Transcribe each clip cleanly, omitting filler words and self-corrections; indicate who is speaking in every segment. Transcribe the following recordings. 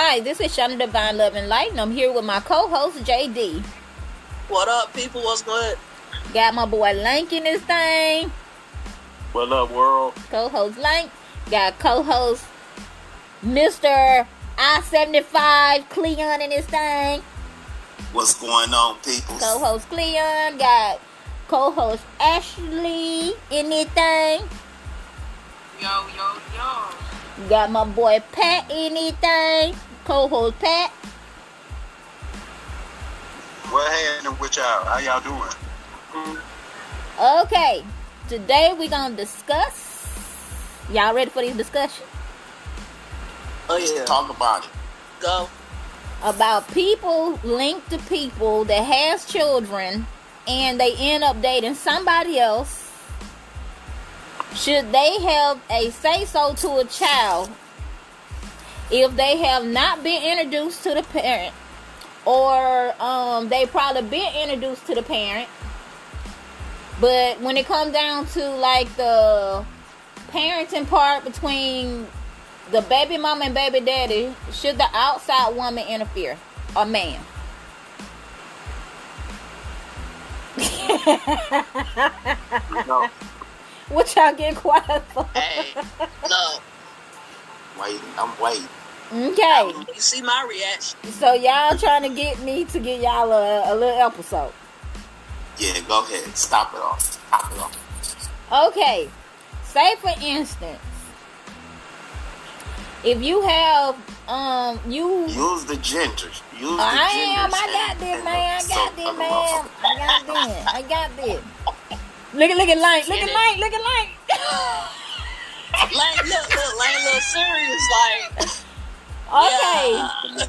Speaker 1: Hi, this is Shonda Divine Love and Light, and I'm here with my co-host, JD.
Speaker 2: What up, people? What's good?
Speaker 1: Got my boy Lank in this thing.
Speaker 3: What up, world?
Speaker 1: Co-host Lank. Got co-host Mr. I-75 Cleon in this thing.
Speaker 4: What's going on, people?
Speaker 1: Co-host Cleon. Got co-host Ashley in this thing.
Speaker 2: Yo.
Speaker 1: Got my boy Pat in this thing. Co-host Pat.
Speaker 4: What happening with y'all? How y'all doing?
Speaker 1: Okay, today we're gonna discuss. Y'all ready for this discussion?
Speaker 2: Oh yeah.
Speaker 4: Talk about it.
Speaker 2: Go.
Speaker 1: About people linked to people that has children and they end up dating somebody else. Should they have a say-so to a child if they have not been introduced to the parent, or they probably been introduced to the parent, but when it comes down to like the parenting part between the baby mama and baby daddy, should the outside woman interfere, or man?
Speaker 4: No.
Speaker 1: What y'all getting quiet for?
Speaker 2: Hey, no.
Speaker 4: I'm waiting.
Speaker 1: Okay,
Speaker 2: You see my reaction.
Speaker 1: so y'all trying to get me to get y'all a little episode.
Speaker 4: Yeah, go ahead. Stop it off.
Speaker 1: Okay, say for instance, if you have you
Speaker 4: Use the genders.
Speaker 1: I got this, man. I got this. Look at Lane. Look at Lane.
Speaker 2: Lane look serious, like.
Speaker 1: Okay.
Speaker 2: Yeah.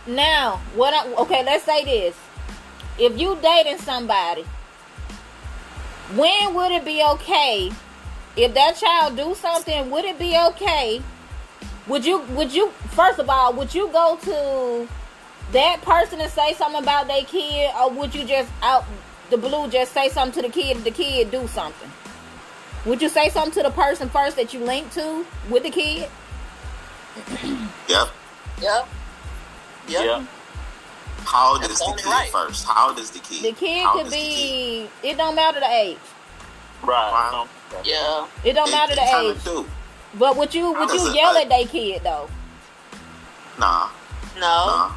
Speaker 1: Now, let's say this. If you dating somebody, when would it be okay if that child do something? Would it be okay? Would you first of all, would you go to that person and say something about their kid, or would you just out the blue just say something to the kid if the kid do something? Would you say something to the person first that you link to with the kid?
Speaker 4: Yep. How old is the kid first? How old is the kid?
Speaker 1: The kid could be. It don't matter the age.
Speaker 3: Right.
Speaker 2: Yeah.
Speaker 1: It don't matter the age.
Speaker 4: Do.
Speaker 1: But would you yell at their kid though?
Speaker 4: Nah.
Speaker 2: No.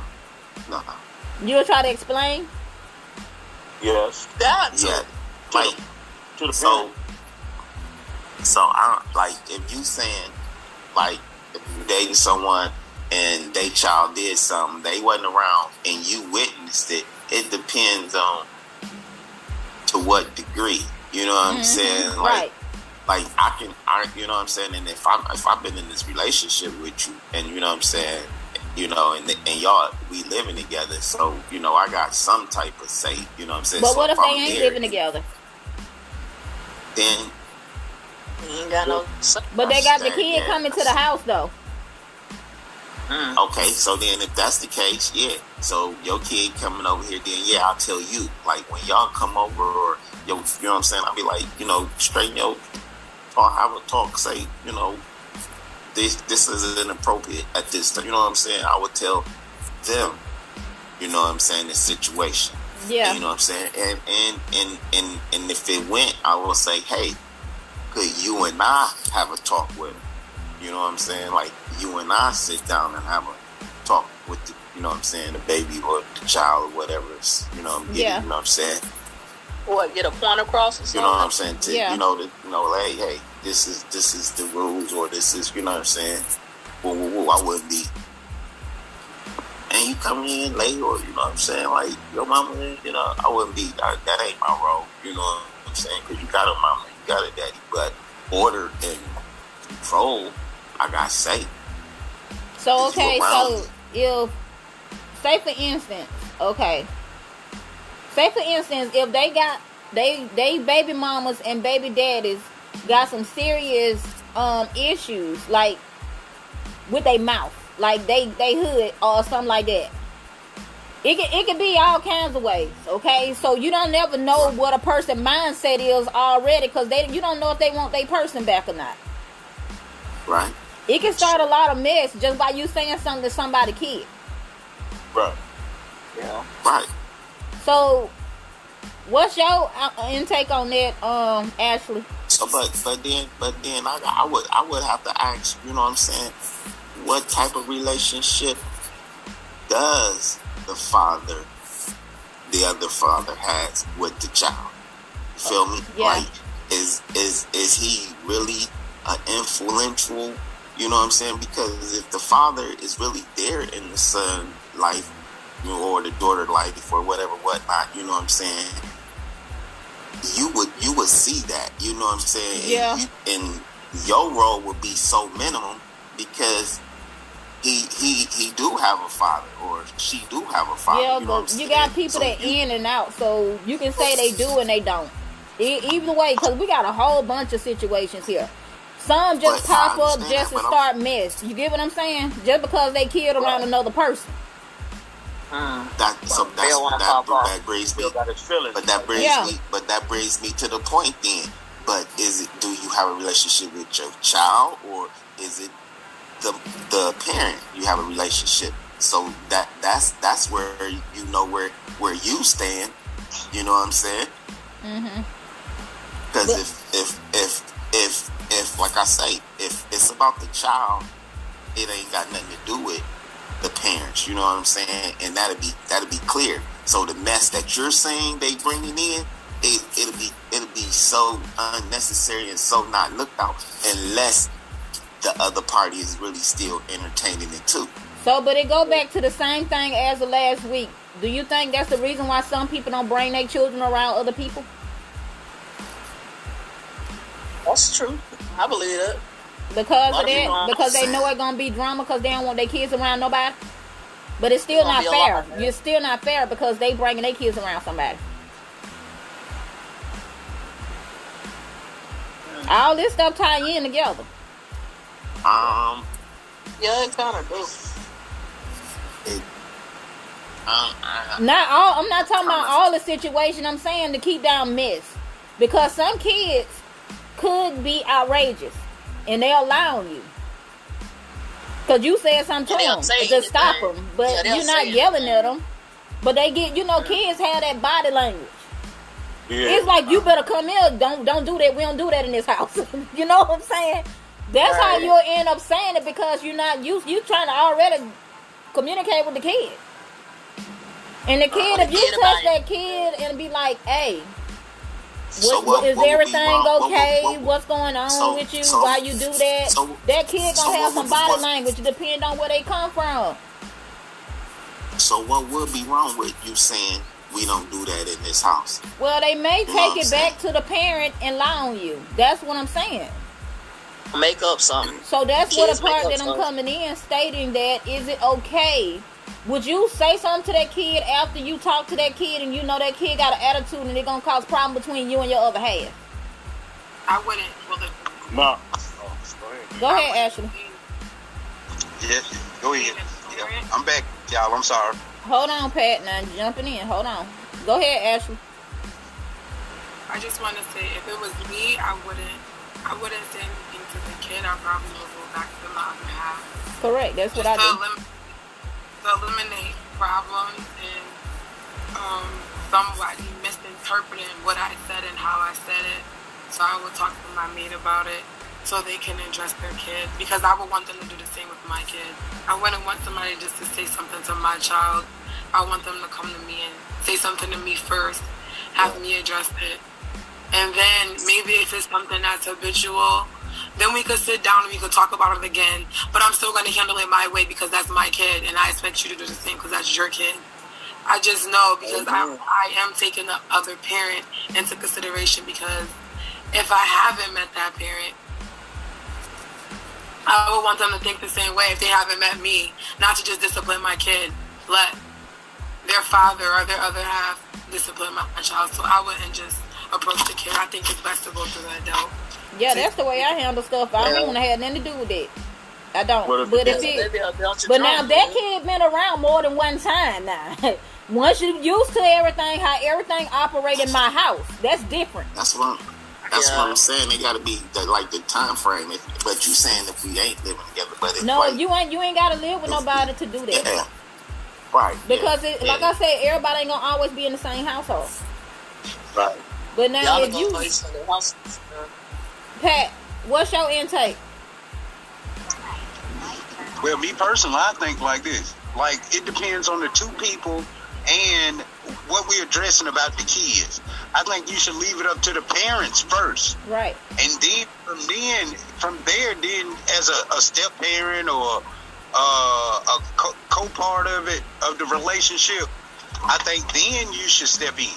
Speaker 1: You'll try to explain.
Speaker 3: Yes.
Speaker 2: That's
Speaker 4: Yeah. Like,
Speaker 3: To the
Speaker 4: so I don't, like, if you saying, like, if you dating someone and they child did something, they wasn't around and you witnessed it, it depends on to what degree. You know what I'm saying?
Speaker 1: Right.
Speaker 4: Like you know what I'm saying? And if I've been in this relationship with you, and you know what I'm saying, you know, and y'all, we living together, so, you know, I got some type of say, you know what I'm saying?
Speaker 1: But
Speaker 4: so
Speaker 1: what if they
Speaker 4: I'm
Speaker 1: ain't
Speaker 4: married,
Speaker 1: living together?
Speaker 4: Then,
Speaker 2: You ain't got no.
Speaker 1: But they got the
Speaker 4: understand,
Speaker 1: kid
Speaker 4: yeah.
Speaker 1: coming to the house though.
Speaker 4: okay, so then if that's the case, yeah. So your kid coming over here, then yeah, I'll tell you. Like when y'all come over, or you know what I'm saying, I'll be like, you know, straighten your talk, have a talk, say, you know, this is inappropriate at this time. You know what I'm saying? I would tell them, you know what I'm saying, the situation.
Speaker 1: Yeah.
Speaker 4: And, you know what I'm saying? And if it went, I will say, hey, could you and I have a talk with him? You know what I'm saying? Like, you and I sit down and have a talk with the, you know what I'm saying, the baby or the child or whatever it's, you know,
Speaker 1: Yeah.
Speaker 4: you know what I'm saying?
Speaker 2: What, get a point across or something?
Speaker 4: You know what I'm saying? To,
Speaker 1: Yeah.
Speaker 4: you know, hey, this is the rules, or this is, you know what I'm saying? Whoa, I wouldn't be. And you coming in late, or, you know what I'm saying? Like, your mama, you know, I wouldn't be, that ain't my role, you know what I'm saying? Because you got a mama, you got a daddy, but order and control, I got say.
Speaker 1: So
Speaker 4: Is you
Speaker 1: okay,
Speaker 4: around
Speaker 1: so if say for instance, if they got they baby mamas and baby daddies got some serious issues, like with their mouth, like they hood or something like that. It can be all kinds of ways, okay? So you don't never know what a person mindset is already, because you don't know if they want their person back or not.
Speaker 4: Right.
Speaker 1: It can start a lot of mess just by you saying something to somebody kid.
Speaker 3: Right.
Speaker 2: Yeah.
Speaker 4: Right.
Speaker 1: So, what's your intake on that, Ashley?
Speaker 4: So, but then I would have to ask, you know what I'm saying? What type of relationship does the other father has with the child? You feel me?
Speaker 1: Yeah.
Speaker 4: Like, is he really an influential? You know what I'm saying? Because if the father is really there in the son life, you know, or the daughter life, or whatnot, you know what I'm saying? You would see that, you know what I'm saying?
Speaker 1: Yeah.
Speaker 4: And your role would be so minimum because he do have a father, or she do have a father.
Speaker 1: Yeah,
Speaker 4: you know
Speaker 1: but you got people that in and out, so you can say they do and they don't. Either way, because we got a whole bunch of situations here. Some just
Speaker 4: But
Speaker 1: pop
Speaker 4: I
Speaker 1: up
Speaker 4: understand
Speaker 1: just
Speaker 4: that,
Speaker 1: to
Speaker 4: but
Speaker 1: start mess. You get what I'm saying? Just because they killed around another person.
Speaker 4: That brings me.
Speaker 3: Still got his feelings.
Speaker 4: But that brings
Speaker 1: Yeah.
Speaker 4: me. But that brings me to the point then. But do you have a relationship with your child, or is it the parent you have a relationship? So that's where you know where you stand. You know what I'm saying?
Speaker 1: Mm-hmm.
Speaker 4: Because if like I say, if it's about the child, it ain't got nothing to do with the parents. You know what I'm saying? And that'll be clear. So the mess that you're saying they bringing in, it'll be so unnecessary and so not looked out unless the other party is really still entertaining it too.
Speaker 1: So, but it go back to the same thing as the last week. Do you think that's the reason why some people don't bring their children around other people?
Speaker 2: That's true. I believe that.
Speaker 1: Because
Speaker 2: Lot
Speaker 1: of
Speaker 2: of people
Speaker 1: that?
Speaker 2: don't
Speaker 1: Because they know
Speaker 4: understand.
Speaker 1: it's gonna be drama because they don't want their kids around nobody? But it's still
Speaker 2: Gonna
Speaker 1: not
Speaker 2: be a
Speaker 1: fair.
Speaker 2: lot of that.
Speaker 1: You're still not fair because they bringing their kids around somebody. All this stuff tie in together.
Speaker 2: Yeah, it kind of do.
Speaker 1: Not all. I'm not talking about all the situation. I'm saying to keep down mess, because some kids could be outrageous, and they're allowing you. Cause you said something
Speaker 2: Yeah,
Speaker 1: to
Speaker 2: they'll
Speaker 1: them
Speaker 2: say
Speaker 1: to stop
Speaker 2: anything.
Speaker 1: them, but
Speaker 2: Yeah, they'll
Speaker 1: you're not
Speaker 2: say
Speaker 1: yelling
Speaker 2: anything.
Speaker 1: at them. But they get, kids have that body language.
Speaker 3: Yeah.
Speaker 1: It's like, you better come here. Don't do that. We don't do that in this house. You know what I'm saying? That's how
Speaker 2: Right.
Speaker 1: you'll end up saying it, because you're not used. You trying to already communicate with the kid. And the kid, if you
Speaker 2: kid
Speaker 1: touch
Speaker 2: about
Speaker 1: that kid and be like, "Hey,
Speaker 4: So
Speaker 1: is
Speaker 4: what would be
Speaker 1: everything
Speaker 4: wrong?
Speaker 1: okay? What's going on
Speaker 4: So-
Speaker 1: with you?
Speaker 4: so-
Speaker 1: Why you do that?"
Speaker 4: so-
Speaker 1: That kid
Speaker 4: so
Speaker 1: gonna have
Speaker 4: what
Speaker 1: some
Speaker 4: would-
Speaker 1: body
Speaker 4: what-
Speaker 1: language, depending on where they come from.
Speaker 4: So what would be wrong with you saying we don't do that in this house?
Speaker 1: Well, they may
Speaker 4: You know
Speaker 1: take
Speaker 4: what I'm
Speaker 1: it back to the parent and lie on you. That's what I'm saying.
Speaker 2: Make up something.
Speaker 1: So that's what
Speaker 2: Kids
Speaker 1: the
Speaker 2: make
Speaker 1: part
Speaker 2: up
Speaker 1: that I'm
Speaker 2: stuff.
Speaker 1: coming in, stating that, is it okay? Would you say something to that kid after you talk to that kid and you know that kid got an attitude and it gonna cause problem between you and your other half?
Speaker 5: I wouldn't. Well,
Speaker 3: No.
Speaker 1: Go ahead, Ashley.
Speaker 6: Yes, go ahead. Yeah, I'm back, y'all. I'm sorry.
Speaker 1: Hold on, Pat. Now jumping in. Hold on. Go ahead, Ashley.
Speaker 5: I just want to say, if it was me, I wouldn't say anything to the kid. I probably would go back to my other half.
Speaker 1: Correct. That's what I
Speaker 5: Just
Speaker 1: do.
Speaker 5: to eliminate problems and somebody misinterpreting what I said and how I said it. So I would talk to my maid about it so they can address their kid, because I would want them to do the same with my kid. I wouldn't want somebody just to say something to my child. I want them to come to me and say something to me first, have me address it. And then maybe if it's something that's habitual, then we could sit down and we could talk about it again. But I'm still going to handle it my way because that's my kid, and I expect you to do the same because that's your kid. I just know because I am taking the other parent into consideration, because if I haven't met that parent, I would want them to think the same way if they haven't met me, not to just discipline my kid. Let their father or their other half discipline my child. So I wouldn't just approach the kid. I think it's best to go to the adult.
Speaker 1: Yeah, that's the way I handle stuff. I don't want to have nothing to do with it. I don't.
Speaker 3: What if
Speaker 1: But if
Speaker 3: it-
Speaker 1: it, but now that kid been around more than one time now. Once you used to everything, how everything operate in my house, that's different.
Speaker 4: That's what That's
Speaker 2: Yeah.
Speaker 4: what I'm saying. They got to be the time frame. But you saying if we ain't living together, but it's
Speaker 1: No,
Speaker 4: like,
Speaker 1: you ain't gotta live with nobody to do that.
Speaker 4: yeah, right.
Speaker 1: Because
Speaker 4: yeah,
Speaker 1: like I said, everybody ain't gonna always be in the same household.
Speaker 3: Right.
Speaker 1: But now
Speaker 2: Y'all
Speaker 1: if
Speaker 2: go
Speaker 1: you,
Speaker 2: to each other's house.
Speaker 1: Pat, what's your intake?
Speaker 6: Well, me personally, I think like this. Like, it depends on the two people and what we're addressing about the kids. I think you should leave it up to the parents first.
Speaker 1: Right.
Speaker 6: And then from there, as a step parent or a co-part of it, of the relationship, I think then you should step in.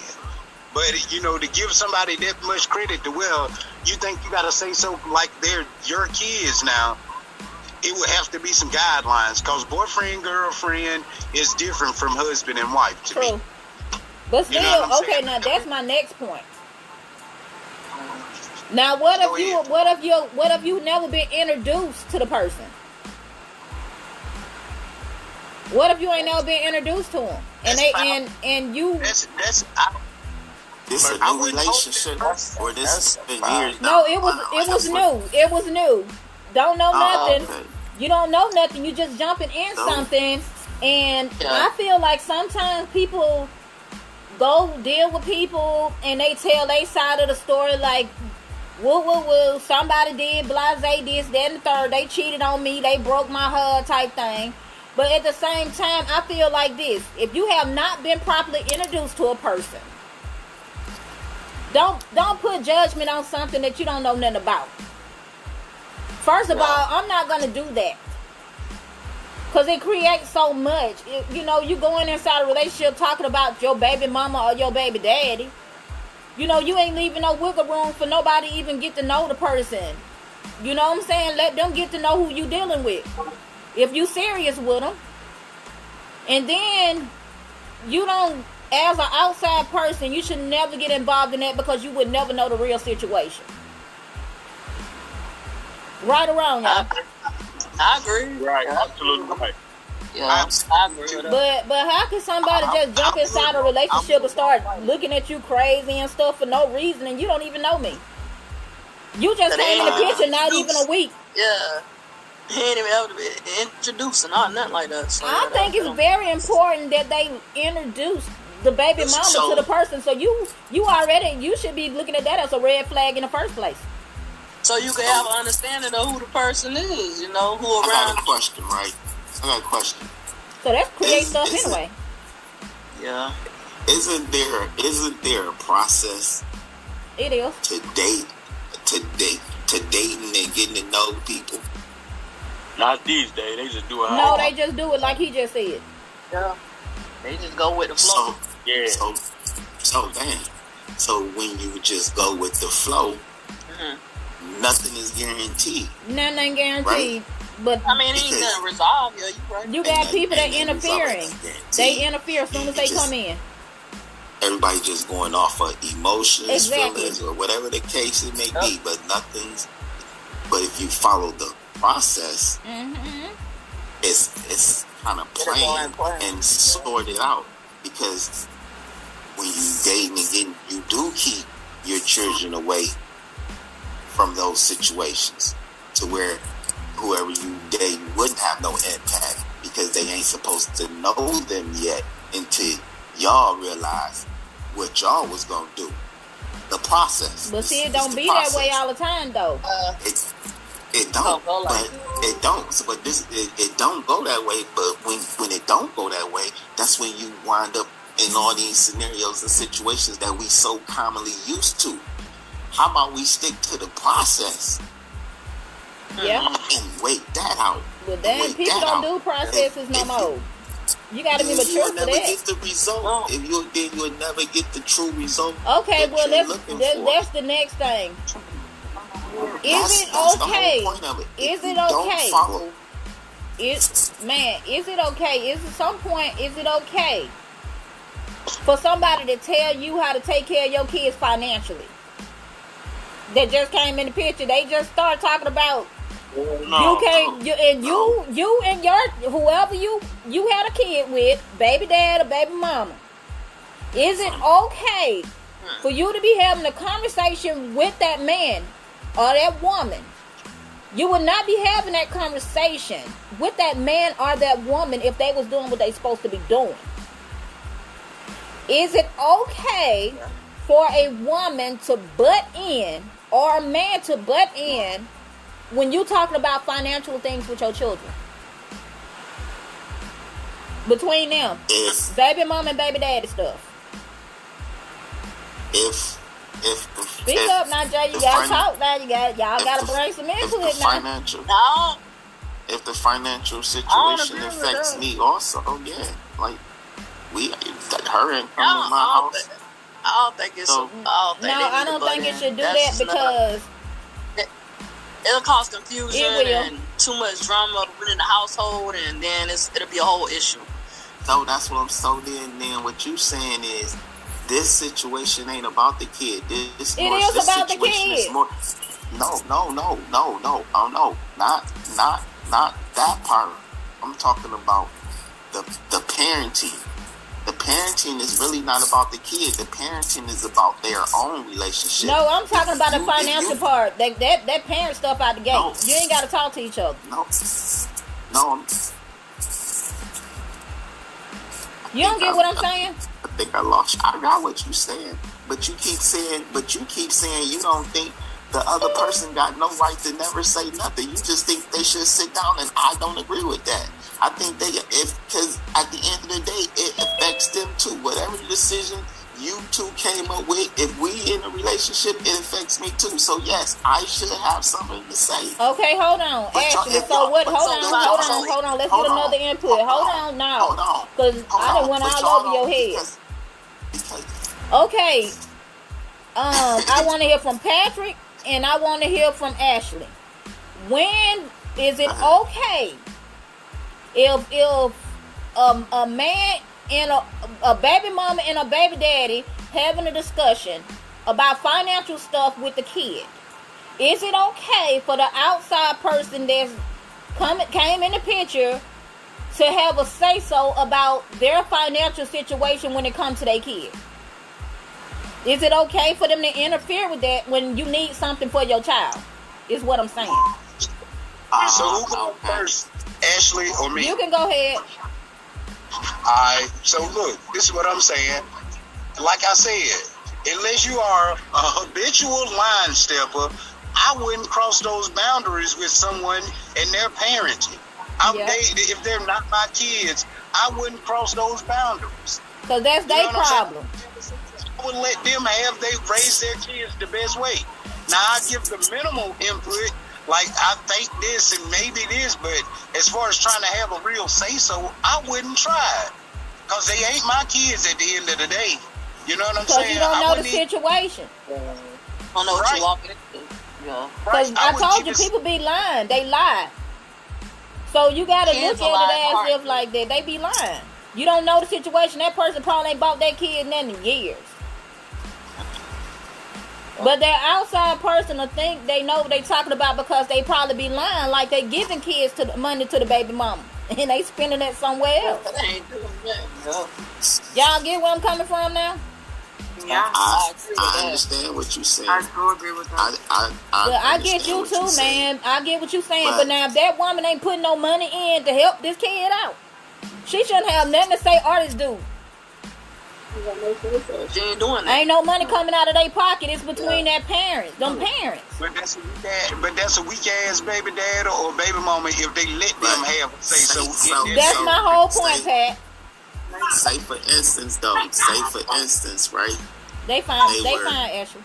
Speaker 6: But, to give somebody that much credit to, well, you think you got to say so like they're your kids now, it would have to be some guidelines, because boyfriend, girlfriend is different from husband and wife to
Speaker 1: True.
Speaker 6: me.
Speaker 1: But still,
Speaker 6: You know what I'm
Speaker 1: okay,
Speaker 6: saying?
Speaker 1: now that's my next point. Now what
Speaker 6: Go
Speaker 1: if
Speaker 6: ahead.
Speaker 1: what if you never been introduced to the person? What if you ain't never been introduced to them? And
Speaker 6: That's
Speaker 1: they
Speaker 6: fine.
Speaker 1: and you
Speaker 4: this is a
Speaker 6: I
Speaker 4: new
Speaker 6: wouldn't hold
Speaker 4: relationship,
Speaker 2: it.
Speaker 4: or this has been
Speaker 2: Fine.
Speaker 4: years.
Speaker 1: No,
Speaker 4: down
Speaker 1: it
Speaker 4: the line.
Speaker 1: was
Speaker 4: That's what-
Speaker 1: new. It was new. Don't know nothing.
Speaker 4: okay.
Speaker 1: You don't know nothing. You just jumping in
Speaker 4: No.
Speaker 1: something, and
Speaker 2: Yeah.
Speaker 1: I feel like sometimes people go deal with people and they tell their side of the story like, woo, somebody did, blase this, that, and the third. They cheated on me. They broke my heart type thing. But at the same time, I feel like this. If you have not been properly introduced to a person, don't put judgment on something that you don't know nothing about. First of
Speaker 2: No.
Speaker 1: all, I'm not going to do that. Because it creates so much. You go in inside a relationship talking about your baby mama or your baby daddy. You ain't leaving no wiggle room for nobody to even get to know the person. You know what I'm saying? Let them get to know who you dealing with. If you serious with them. And then, you don't, as an outside person, you should never get involved in that because you would never know the real situation. Right or wrong, y'all?
Speaker 2: I agree.
Speaker 3: Right. Absolutely right.
Speaker 2: Yeah, I agree with that.
Speaker 1: But how can somebody just jump inside a relationship and start looking at you crazy and stuff for no reason and you don't even know me? You just
Speaker 2: That
Speaker 1: came in the
Speaker 2: ain't
Speaker 1: picture not even a week.
Speaker 2: Yeah. He ain't even able to be introduced or nothing like that. So,
Speaker 1: I think it's very important that they introduce the baby mama
Speaker 4: So-
Speaker 1: to the person. So you should be looking at that as a red flag in the first place.
Speaker 2: So you can have an understanding of who the person is, who
Speaker 4: I got
Speaker 2: around.
Speaker 4: a question, right? I got a question.
Speaker 1: So that's create
Speaker 4: Is-
Speaker 1: stuff
Speaker 4: is it-
Speaker 1: anyway.
Speaker 2: Yeah.
Speaker 4: Isn't there a process
Speaker 1: It is.
Speaker 4: to dating and getting to know people?
Speaker 3: Not these days. They just do it.
Speaker 1: No, they just do it like he just said.
Speaker 2: Yeah. They just go with the flow.
Speaker 4: So
Speaker 3: Yeah.
Speaker 4: So when you just go with the flow,
Speaker 2: Mhm.
Speaker 4: nothing is guaranteed.
Speaker 1: Nothing ain't guaranteed. But
Speaker 2: I mean, it ain't
Speaker 4: Because-
Speaker 2: nothing resolved. Yeah, you right.
Speaker 1: you got people that
Speaker 4: and
Speaker 1: interfering.
Speaker 4: it's already
Speaker 1: They
Speaker 4: guaranteed.
Speaker 1: interfere as soon as they come in.
Speaker 4: Everybody just going off of emotions,
Speaker 1: Exactly.
Speaker 4: feelings, or whatever the case it may be, but nothing's. But if you follow the process,
Speaker 1: Mm-hmm.
Speaker 4: it's kind of
Speaker 2: Get it going,
Speaker 4: plain
Speaker 2: plan.
Speaker 4: and sorted out, because when you dating again, you do keep your children away from those situations, to where whoever you date wouldn't have no impact, because they ain't supposed to know them yet until y'all realize what y'all was gonna do. The process.
Speaker 1: But see, it
Speaker 4: It's
Speaker 1: don't
Speaker 4: the
Speaker 1: be that way
Speaker 4: process.
Speaker 1: all the time, though.
Speaker 4: It don't,
Speaker 2: go like
Speaker 4: but it don't. So, but it don't go that way. But when it don't go that way, that's when you wind up in all these scenarios and situations that we so commonly used to. How about we stick to the process
Speaker 1: Yeah.
Speaker 4: and wait that out?
Speaker 1: But then
Speaker 4: Wait
Speaker 1: people
Speaker 4: that
Speaker 1: don't
Speaker 4: out.
Speaker 1: do processes no
Speaker 4: If
Speaker 1: more. You got to be
Speaker 4: Then
Speaker 1: mature
Speaker 4: you'll
Speaker 1: for
Speaker 4: never
Speaker 1: that.
Speaker 4: get the result.
Speaker 2: No.
Speaker 4: If you'll never get the true result.
Speaker 1: Okay,
Speaker 4: that
Speaker 1: well
Speaker 4: you're
Speaker 1: that's
Speaker 4: looking for.
Speaker 1: that's the next thing. Is it
Speaker 4: That's the
Speaker 1: okay?
Speaker 4: whole point of it.
Speaker 1: Is
Speaker 4: If
Speaker 1: it
Speaker 4: you don't
Speaker 1: okay?
Speaker 4: follow-
Speaker 1: Is it okay? Is at some point is it okay for somebody to tell you how to take care of your kids financially? That just came in the picture. They just started talking about
Speaker 3: No.
Speaker 1: you and your whoever you had a kid with, baby dad or baby mama. Is it okay For you to be having a conversation with that man or that woman, you would not be having that conversation with that man or that woman if they was doing what they supposed to be doing. Is it okay for a woman to butt in or a man to butt in when you talking about financial things with your children? Between them, baby mom and baby daddy stuff.
Speaker 4: Speak
Speaker 1: up now, Jay. You gotta talk now. Y'all gotta bring some input now.
Speaker 4: If the financial situation affects me also, yeah, like her income in my house.
Speaker 2: I don't think it's. I
Speaker 1: don't think it should do that because
Speaker 2: it'll cause confusion and too much drama within the household, and then it'll be a whole issue.
Speaker 4: So that's what I'm. So then what you saying is, this situation ain't about the kid. This
Speaker 1: about the kid.
Speaker 4: Is more, no. Oh no, not that part. I'm talking about the parenting. The parenting is really not about the kid. The parenting is about their own relationship.
Speaker 1: No, I'm talking about the financial part. That parent stuff out the gate.
Speaker 4: No.
Speaker 1: You ain't got to talk to each other.
Speaker 4: No.
Speaker 1: You don't get what I'm saying?
Speaker 4: I think I lost you. I got what you're saying. But you keep saying you don't think the other person got no right to never say nothing. You just think they should sit down, and I don't agree with that. I think because at the end of the day, it affects them too. Whatever decision you two came up with, if we in a relationship, it affects me too. So yes, I should have something to say.
Speaker 1: Okay, hold on. Ashley, so what? Hold on. Let's get another input. Hold on now. Because I done went all over your head. Okay. I want to hear from Patrick, and I want to hear from Ashley. When is it okay if a man and a baby mama and a baby daddy having a discussion about financial stuff with the kid? Is it okay for the outside person that's came in the picture to have a say-so about their financial situation when it comes to their kid? Is it okay for them to interfere with that when you need something for your child? Is what I'm saying.
Speaker 6: So who goes first, Ashley or me?
Speaker 1: You can go ahead.
Speaker 6: Alright, so look, this is what I'm saying. Like I said, unless you are a habitual line stepper, I wouldn't cross those boundaries with someone and their parenting. If they're not my kids, I wouldn't cross those boundaries.
Speaker 1: Because that's their problem.
Speaker 6: I would let them raise their kids the best way. Now, I give the minimal input, like I think this and maybe this, but as far as trying to have a real say-so, I wouldn't try it. Because they ain't my kids at the end of the day. You know what I'm saying?
Speaker 1: Because you don't know the situation.
Speaker 2: I don't know what you're walking into. Yeah.
Speaker 1: Because I told you, people be lying. They lie. So you got to look at it as if like that. They be lying. You don't know the situation. That person probably ain't bought that kid nothing in years. But that outside person will think they know what they talking about because they probably be lying like they giving kids money to the baby mama. And they spending it somewhere else. Y'all get where I'm coming from now?
Speaker 5: Yeah.
Speaker 4: I understand what you're saying.
Speaker 5: I do agree with that.
Speaker 1: I get you too, man. I get what you're saying. But now if that woman ain't putting no money in to help this kid out, she shouldn't have nothing to say artists do.
Speaker 2: She ain't doing that.
Speaker 1: Ain't no money coming out of their pocket. It's between their parents, them parents.
Speaker 6: But that's a weak ass baby dad or baby mama if they let them have a say so.
Speaker 1: That's my whole point, Pat.
Speaker 4: Say for instance, right?
Speaker 1: They fine, Ashley.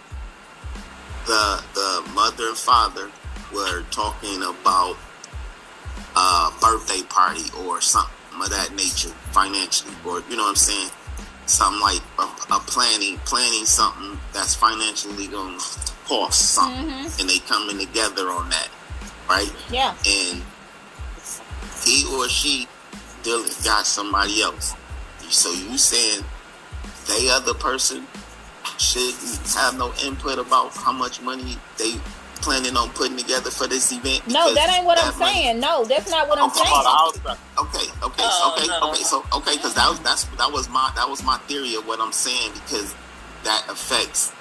Speaker 4: The mother and father were talking about a birthday party or something of that nature, financially, or you know what I'm saying? Something like a planning something that's financially going to cost something, and they coming together on that, right?
Speaker 1: Yeah.
Speaker 4: And he or she got somebody else. So you saying they other person shouldn't have no input about how much money they planning on putting together for this event?
Speaker 1: No, that ain't what I'm saying. No, that's not what I'm saying.
Speaker 4: Okay. Because that was my theory of what I'm saying. Because that affects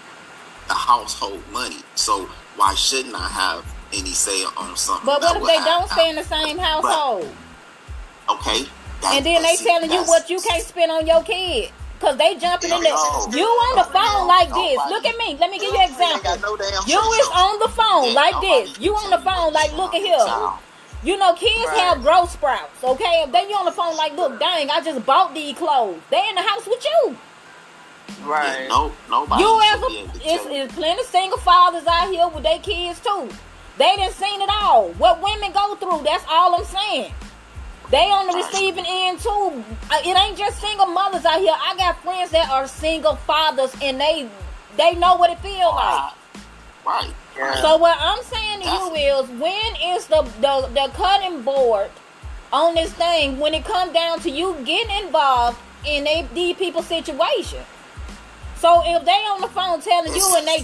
Speaker 4: the household money. So why shouldn't I have any say on something?
Speaker 1: But what if they don't stay in the same household?
Speaker 4: Okay.
Speaker 1: And then they telling you what you can't spend on your kid. Because they jumping in there. You on the phone like this. Look at me. Let me give you an example. You is on the phone like this. You on the phone like, look at here. You know, kids have growth sprouts, okay? If they you on the phone like, look, dang, I just bought these clothes. They in the house with you.
Speaker 2: Right.
Speaker 4: Nobody.
Speaker 1: You as it's plenty of single fathers out here with their kids too. They done seen it all. What women go through, that's all I'm saying. They on the receiving end too. It ain't just single mothers out here. I got friends that are single fathers and they know what it feels like.
Speaker 4: Right.
Speaker 6: Yeah.
Speaker 1: So what I'm saying to you is, when is the cutting board on this thing when it comes down to you getting involved in these people's situation? So if they on the phone telling you and they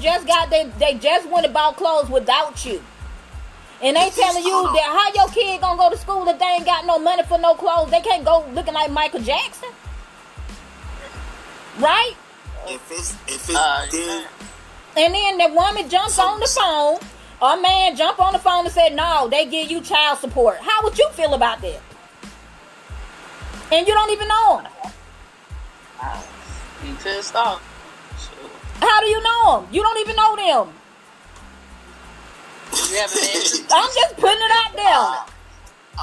Speaker 1: just went and bought clothes without you, and they telling you that how your kid gonna go to school if they ain't got no money for no clothes, they can't go looking like Michael Jackson, right?
Speaker 4: If it's
Speaker 1: And then the woman jumps on the phone, or a man jump on the phone and said, no, they give you child support. How would you feel about that? And you don't even know them.
Speaker 2: Be pissed off.
Speaker 1: How do you know them? You don't even know them.
Speaker 2: You haven't answered.
Speaker 1: I'm just putting it out there.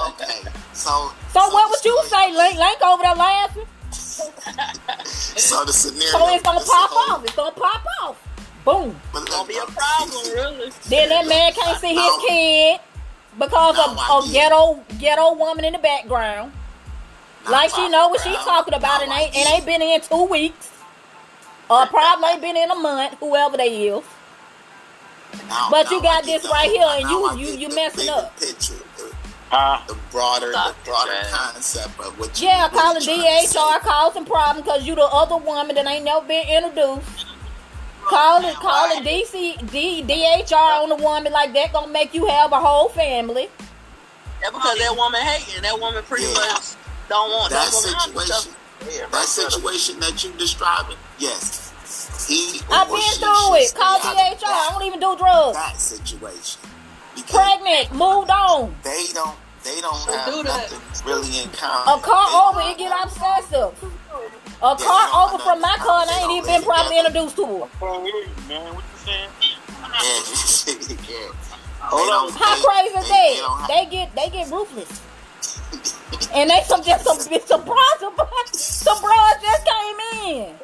Speaker 4: Okay. So
Speaker 1: what would you say, Link? Link over there laughing?
Speaker 4: So the scenario.
Speaker 1: So it's gonna pop off. It's gonna pop off. Boom.
Speaker 2: It's gonna be a problem, really.
Speaker 1: Then that man can't see his kid because of ghetto woman in the background. Like she know what she's talking about and ain't been in 2 weeks. Or probably ain't been in a month, whoever they is. But you got this right here and you messing up.
Speaker 4: The broader concept of what you
Speaker 1: calling DHR causing problem because you the other woman that ain't never been introduced. Calling DHR on the woman like that gonna make you have a whole family.
Speaker 2: Yeah, because that woman hating. That woman pretty much don't want that
Speaker 4: situation. That situation that you describing, yes.
Speaker 1: I've been through it. Call DHR. I don't even do drugs.
Speaker 4: That situation.
Speaker 1: Pregnant, moved on.
Speaker 4: They don't have nothing really in common.
Speaker 1: A car over, it get obsessive. A car over from my car and I ain't even been properly introduced to her.
Speaker 3: Man, what you saying?
Speaker 1: How crazy is that? They get ruthless. And they some bras just came in.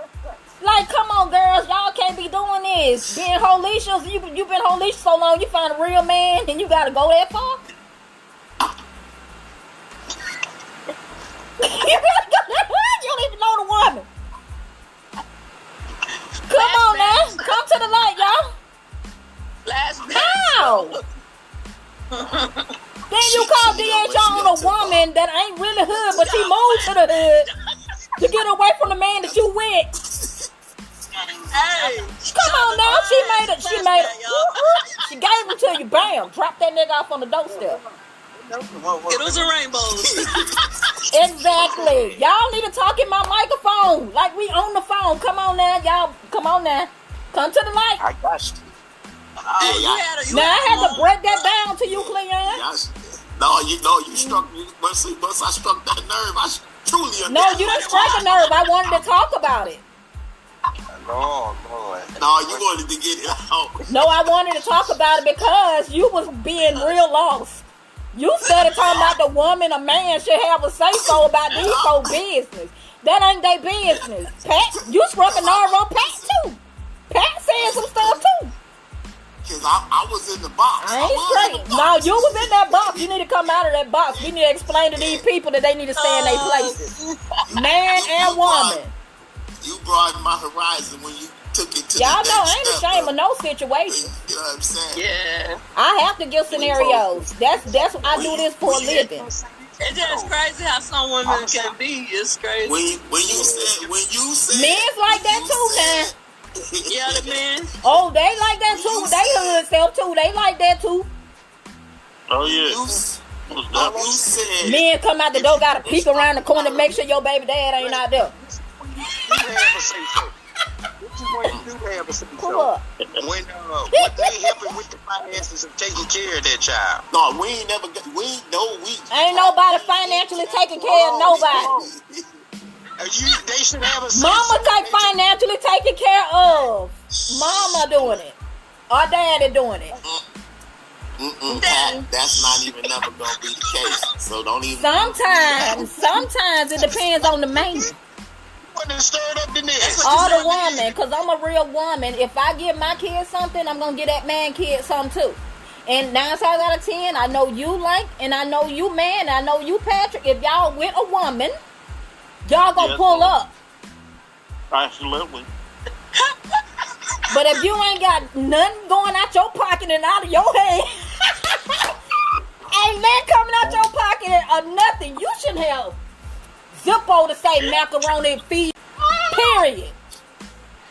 Speaker 1: Like, come on, girls, y'all can't be doing this. Being holicious, you been holicious so long, you find a real man, and you gotta go that far. You don't even know the woman. Come on now, come to the light, y'all. How? Then you call DHR on a woman that ain't really hood, but she moved to the hood to get away from the man that you with.
Speaker 2: Hey,
Speaker 1: come on now, she gave him to you, bam, drop that nigga off on the doorstep.
Speaker 2: It was a rainbow.
Speaker 1: Exactly. Y'all need to talk in my microphone, like we on the phone. Come on now, y'all, come on now, come to the light.
Speaker 4: I got you.
Speaker 1: I had to break that down to you, Cleon.
Speaker 4: No, you struck me. Once I struck that nerve, I truly.
Speaker 1: No, you didn't strike a nerve. I wanted to talk about it.
Speaker 6: Lord.
Speaker 4: No, you wanted to get it out.
Speaker 1: No, I wanted to talk about it because you was being real lost. You started talking about the woman, a man should have a say-so about these folks' business. That ain't their business. Pat, you struck a nerve on Pat too. Pat said some stuff too.
Speaker 4: Cause I was in the box.
Speaker 1: I ain't straight. No, you was in that box. You need to come out of that box. We need to explain to these people that they need to stay in their places. Man and woman.
Speaker 4: You broadened my horizon when you took it to
Speaker 1: y'all
Speaker 4: the
Speaker 1: know I ain't
Speaker 4: next
Speaker 1: ashamed
Speaker 4: step,
Speaker 1: of no situation.
Speaker 4: You know what I'm saying?
Speaker 2: Yeah.
Speaker 1: I have to give scenarios. That's I do this for a living.
Speaker 2: It's just crazy how some women can be. It's crazy.
Speaker 4: When you said
Speaker 1: men's like that too now.
Speaker 2: Yeah, the men.
Speaker 1: Oh, they like that too. They hood self too. They like that too.
Speaker 3: Oh yeah.
Speaker 4: You said
Speaker 1: men come out the door, gotta peek around the corner, make sure your baby dad ain't out there.
Speaker 6: point you do have a say
Speaker 1: Pull
Speaker 6: so.
Speaker 1: up.
Speaker 6: When they helping with the finances of taking care of that child.
Speaker 4: No, we ain't never. We
Speaker 1: Ain't nobody financially taking care of nobody.
Speaker 6: They should have a say
Speaker 1: Mama
Speaker 6: so.
Speaker 1: take financially taken care of. Mama doing it. Or daddy doing it.
Speaker 4: That's not even never gonna be the case. So don't even.
Speaker 1: Sometimes it depends on the man.
Speaker 6: Stirred up the nest.
Speaker 1: Or the woman, because I'm a real woman. If I give my kid something, I'm going to give that man kid something too. And 9 times out of 10, I know you like, and I know you man, and I know you Patrick. If y'all with a woman, y'all going to pull up.
Speaker 3: Absolutely.
Speaker 1: But if you ain't got nothing going out your pocket and out of your hand, ain't nothing coming out your pocket or nothing, you should have Zippo to say macaroni and feed. Period.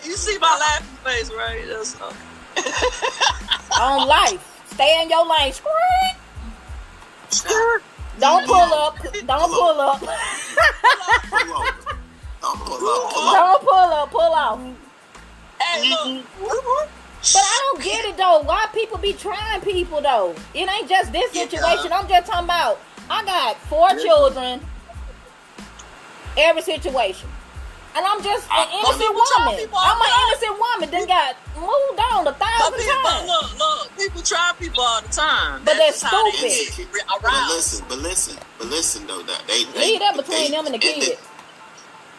Speaker 2: You see my laughing face, right? That's
Speaker 1: On life. Stay in your lane. Don't pull up. Don't pull up. Don't pull up. Pull off.
Speaker 2: Hey, look.
Speaker 1: But I don't get it though. Why people be trying people though? It ain't just this situation. I'm just talking about. I got 4 children. Every situation. And I'm just an innocent woman. I'm an innocent woman. Then got moved on 1,000 times.
Speaker 2: Look, people try people all the time.
Speaker 1: But they're
Speaker 2: That's how they
Speaker 1: stupid.
Speaker 2: get around.
Speaker 4: But listen though, that
Speaker 1: Leave that between them and the kid.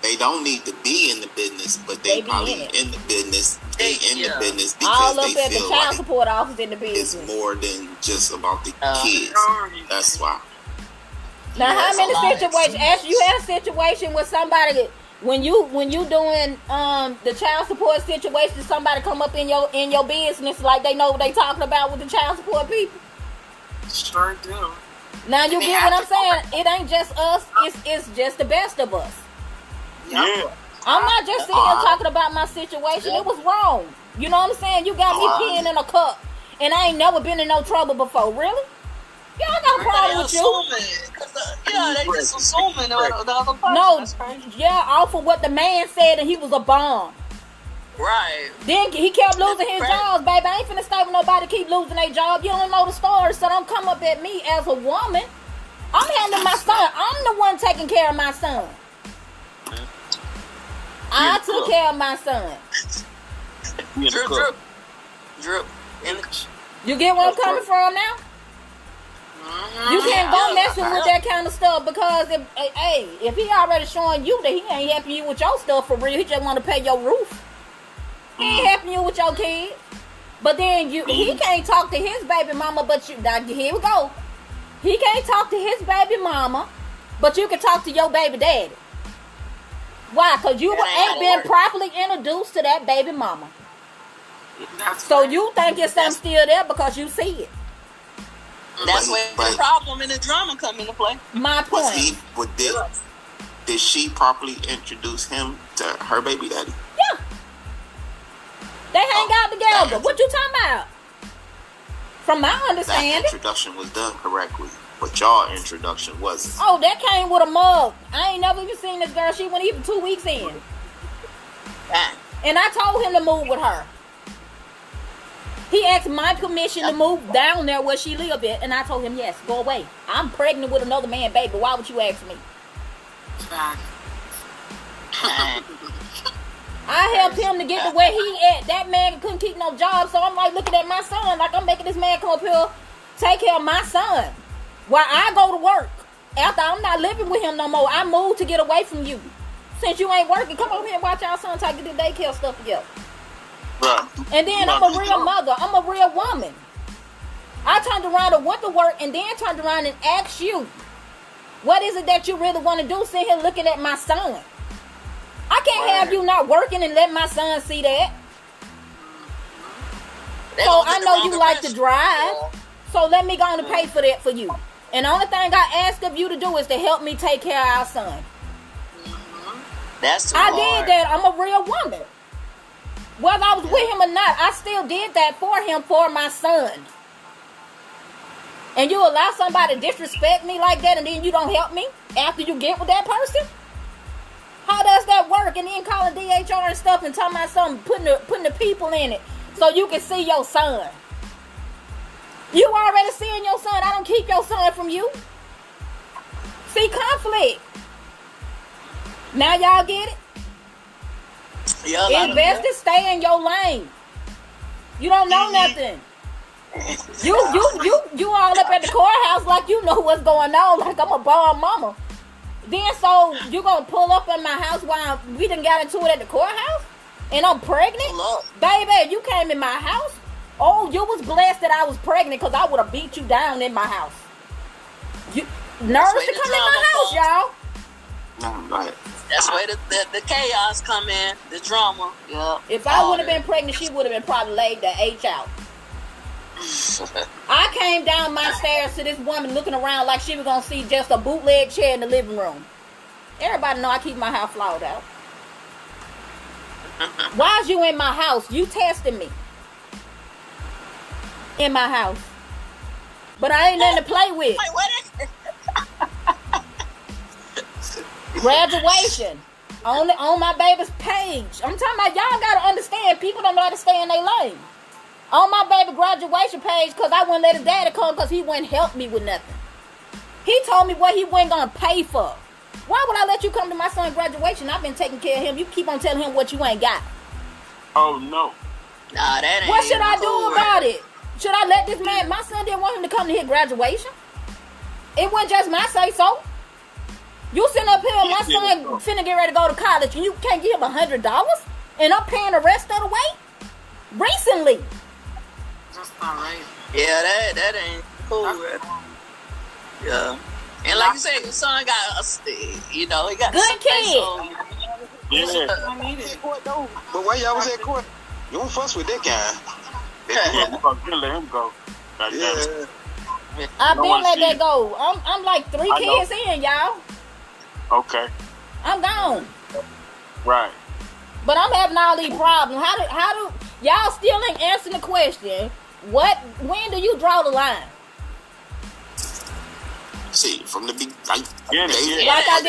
Speaker 4: They don't need to be in the business, but they probably in the business. They in the business because
Speaker 1: all up
Speaker 4: they
Speaker 1: at the
Speaker 4: feel
Speaker 1: child
Speaker 4: like
Speaker 1: support office in the
Speaker 4: it's
Speaker 1: business.
Speaker 4: more than just about the kids. That's why.
Speaker 1: Now, how many situations? Actually, you had a situation with somebody when you doing the child support situation. Somebody come up in your business like they know what they talking about with the child support people.
Speaker 5: Sure do.
Speaker 1: Now you get what I'm saying? It ain't just us. It's just the best of us.
Speaker 3: Yeah.
Speaker 1: I'm not just sitting here talking about my situation. It was wrong. You know what I'm saying? You got me peeing in a cup, and I ain't never been in no trouble before. Really? Yeah, I got a problem with you.
Speaker 2: They just assuming the other person.
Speaker 1: No,
Speaker 2: That's crazy.
Speaker 1: yeah, off of what the man said, and he was a bomb.
Speaker 2: Right.
Speaker 1: Then he kept losing his jobs, baby. I ain't finna stay with nobody keep losing their job. You don't know the story, so don't come up at me as a woman. I'm handling my son. I'm the one taking care of my son. I took care of my son.
Speaker 2: Drip.
Speaker 1: You get where I'm coming from now? You can't go messing with that kind of stuff because if he already showing you that he ain't helping you with your stuff for real, he just want to pay your roof. He ain't helping you with your kids. But then he can't talk to his baby mama, but here we go. He can't talk to his baby mama, but you can talk to your baby daddy. Why? Because you ain't been properly introduced to that baby mama. So you think it's something still there because you see it.
Speaker 2: That's where the problem and the drama come into play.
Speaker 1: My point.
Speaker 4: Did she properly introduce him to her baby daddy?
Speaker 1: Yeah. They hang out together. What you talking about? From my understanding.
Speaker 4: That introduction was done correctly, but y'all introduction wasn't.
Speaker 1: Oh, that came with a mug. I ain't never even seen this girl. She went even 2 weeks in. And I told him to move with her. He asked my permission to move down there where she lived at, and I told him, yes, go away. I'm pregnant with another man, baby. Why would you ask me? I helped him to get to where he at. That man couldn't keep no job, so I'm like looking at my son like I'm making this man come up here, take care of my son while I go to work. After I'm not living with him no more, I moved to get away from you. Since you ain't working, come over here and watch our son take the daycare stuff together.
Speaker 3: Right.
Speaker 1: And then I'm a real mother. I'm a real woman. I turned around and went to work and then turned around and asked you, what is it that you really want to do sitting here looking at my son? I can't have you not working and let my son see that. So I know you like to drive. So let me go on and pay for that for you. And the only thing I ask of you to do is to help me take care of our son.
Speaker 2: That's too
Speaker 1: I
Speaker 2: hard.
Speaker 1: did that. I'm a real woman. Whether I was with him or not, I still did that for him, for my son. And you allow somebody to disrespect me like that and then you don't help me after you get with that person? How does that work? And then calling DHR and stuff and talking about something, putting the people in it so you can see your son. You already seeing your son. I don't keep your son from you. See, conflict. Now y'all get it?
Speaker 2: Yeah,
Speaker 1: Invest it, stay in your lane. You don't know nothing. You all up at the courthouse like you know what's going on, like I'm a bomb mama. Then so you gonna pull up in my house while we done got into it at the courthouse? And I'm pregnant? Baby, you came in my house? Oh, you was blessed that I was pregnant because I would have beat you down in my house. You nerves to come in my house, y'all.
Speaker 4: No, go ahead.
Speaker 2: That's where the chaos come in, the drama. Yeah.
Speaker 1: If I would have been pregnant, she would have been probably laid the H out. I came down my stairs to this woman looking around like she was going to see just a bootleg chair in the living room. Everybody know I keep my house flawed out. Why is you in my house? You testing me. In my house. But I ain't nothing to play with.
Speaker 2: Wait, what is
Speaker 1: Graduation. On my baby's page. I'm talking about y'all got to understand. People don't know how to stay in their lane. On my baby graduation page, because I wouldn't let his daddy come because he wouldn't help me with nothing. He told me what he wasn't going to pay for. Why would I let you come to my son's graduation? I've been taking care of him. You keep on telling him what you ain't got.
Speaker 3: Oh, no.
Speaker 2: Nah, that ain't.
Speaker 1: What should I do about it? Should I let this man, my son didn't want him to come to his graduation? It wasn't just my say so. You sitting up here, my son finna get ready to go to college, and you can't give him $100? And I'm paying the rest of the way? Recently.
Speaker 5: That's not right.
Speaker 2: Yeah, that ain't cool. Yeah. And like you said, your son got he got
Speaker 1: good kid.
Speaker 3: Yeah.
Speaker 5: I need it.
Speaker 6: But why y'all was at court? You don't fuss with that guy.
Speaker 3: You let him go.
Speaker 6: Yeah.
Speaker 1: I've
Speaker 3: No
Speaker 1: been
Speaker 3: one
Speaker 1: let
Speaker 3: see
Speaker 1: that
Speaker 3: it.
Speaker 1: go. I'm like 3
Speaker 3: I know.
Speaker 1: kids in, y'all.
Speaker 3: Okay.
Speaker 1: I'm gone.
Speaker 3: Right.
Speaker 1: But I'm having all these problems. How do y'all still ain't answering the question? When do you draw the line?
Speaker 4: See, from the beginning,
Speaker 1: Like I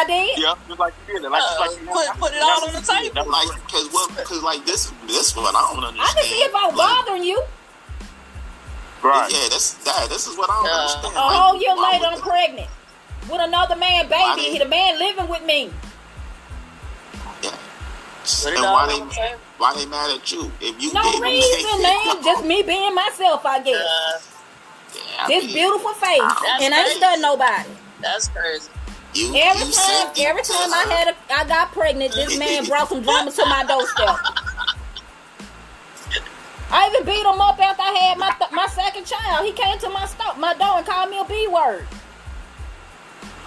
Speaker 1: did?
Speaker 3: Yeah, just like you did it.
Speaker 2: Put it all on the table.
Speaker 4: because like this one I don't understand.
Speaker 1: I can see if I was bothering you.
Speaker 3: Right.
Speaker 4: Yeah, this is what I don't understand.
Speaker 1: A whole year later, I'm pregnant with another man,
Speaker 4: Why
Speaker 1: baby.
Speaker 4: they-
Speaker 1: The man living with me.
Speaker 4: Yeah.
Speaker 2: Put it
Speaker 4: And
Speaker 2: all on the table.
Speaker 4: why they mad at you? If you
Speaker 1: No
Speaker 4: gave them
Speaker 1: reason, man. Just me being myself, I guess.
Speaker 4: Yeah, I
Speaker 1: This
Speaker 4: mean,
Speaker 1: beautiful face,
Speaker 2: That's
Speaker 1: and I ain't
Speaker 2: crazy.
Speaker 1: studying nobody.
Speaker 2: That's crazy.
Speaker 1: Every time I got pregnant, this man brought some drama to my doorstep. I even beat him up after I had my second child. He came to my door and called me a B word.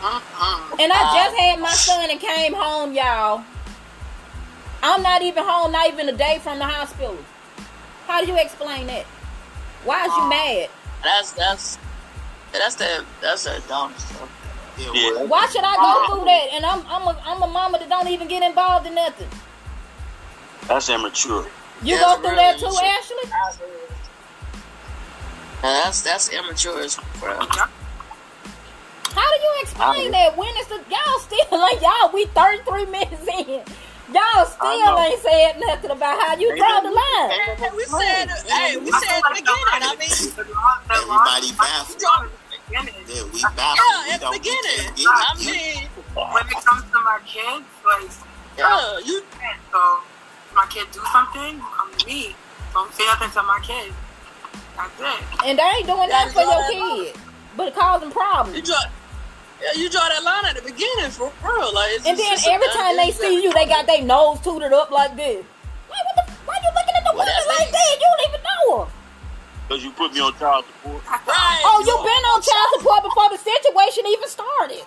Speaker 1: And I just had my son and came home, y'all. I'm not even home, not even a day from the hospital. How do you explain that? Why is you mad?
Speaker 2: That's that dumb stuff.
Speaker 3: Yeah.
Speaker 1: Why should I go through that? And I'm a mama that don't even get involved in nothing.
Speaker 3: That's immature.
Speaker 1: You
Speaker 2: Yeah,
Speaker 1: go through that
Speaker 2: really.
Speaker 1: too, Ashley?
Speaker 2: That's immature as bro.
Speaker 1: How do you explain that? When is y'all still like y'all? We 33 minutes in. Y'all still ain't said nothing about how you draw the line.
Speaker 2: We said at the beginning. I mean,
Speaker 4: everybody baffled. Yeah, we baffled.
Speaker 2: yeah, at the beginning. I mean,
Speaker 5: When it comes to my kids, like,
Speaker 2: yeah, you.
Speaker 5: so my kid do something, you come to me. Don't say nothing to my kid. That's it.
Speaker 1: And they ain't doing nothing for your kid, but causing problems.
Speaker 2: You draw that line at the beginning for real. Like,
Speaker 1: And then every time they see you, they got their nose tooted up like this. Like, why you looking at the woman like that? You don't even know her.
Speaker 3: Because you put me on child support.
Speaker 2: Right.
Speaker 1: Oh, you been on child support before the situation even started.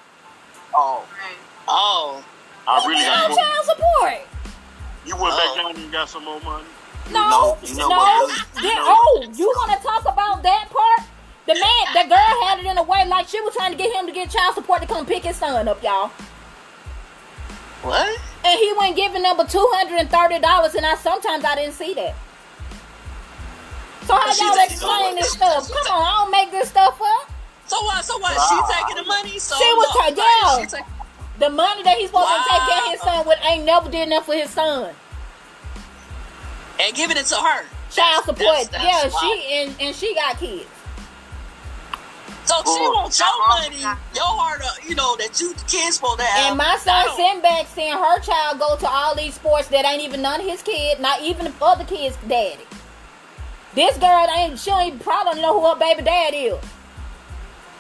Speaker 3: Oh.
Speaker 5: Right.
Speaker 2: Oh.
Speaker 3: I
Speaker 1: You
Speaker 3: really
Speaker 1: been on
Speaker 3: got more.
Speaker 1: child support.
Speaker 3: You went back down and got some more money.
Speaker 1: No,
Speaker 4: You know what,
Speaker 1: you want to talk about that part? The girl had it in a way like she was trying to get him to get child support to come pick his son up, y'all.
Speaker 2: What?
Speaker 1: And he went giving them $230, and sometimes I didn't see that. So how y'all explain this stuff? Come on, I don't make this stuff up.
Speaker 2: So what? She taking the money? So
Speaker 1: She was
Speaker 2: what?
Speaker 1: yeah.
Speaker 2: She take-
Speaker 1: The money that he's supposed to take care of his son with ain't never did enough for his son.
Speaker 2: And giving it to her.
Speaker 1: Child support.
Speaker 2: That's
Speaker 1: yeah,
Speaker 2: wild.
Speaker 1: she got kids.
Speaker 2: So she wants your money, your heart, that you the kid's supposed to have.
Speaker 1: And my son sitting back seeing her child go to all these sports that ain't even none of his kids, not even the other kids' daddy. This girl she ain't probably know who her baby dad is.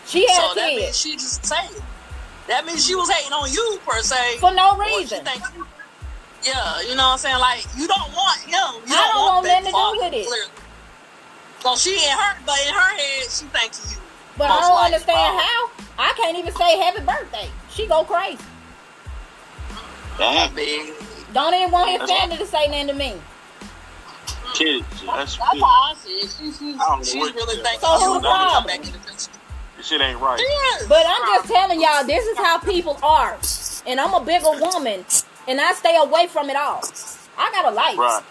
Speaker 1: She had a
Speaker 2: that
Speaker 1: kid.
Speaker 2: means she just saying. That means she was hating on you per se.
Speaker 1: For no
Speaker 2: Or she
Speaker 1: reason.
Speaker 2: think yeah, you know what I'm saying? Like, you don't want him. You
Speaker 1: I don't want nothing
Speaker 2: baby
Speaker 1: to do
Speaker 2: father,
Speaker 1: with it.
Speaker 2: clearly. So she in her head, she thinking you.
Speaker 1: But I don't understand how. I can't even say happy birthday. She go crazy.
Speaker 3: Damn.
Speaker 2: Big.
Speaker 1: Don't even want his family to say nothing to me.
Speaker 3: Kids. That's
Speaker 2: That's how I see it. She's
Speaker 3: what
Speaker 2: really
Speaker 3: you
Speaker 2: thinking
Speaker 1: So
Speaker 2: you
Speaker 1: who's the
Speaker 2: want to come
Speaker 1: problem?
Speaker 2: back in the picture.
Speaker 3: This shit ain't right.
Speaker 2: Yes.
Speaker 1: But I'm just telling y'all, this is how people are. And I'm a bigger woman, and I stay away from it all. I got a life.
Speaker 3: Right.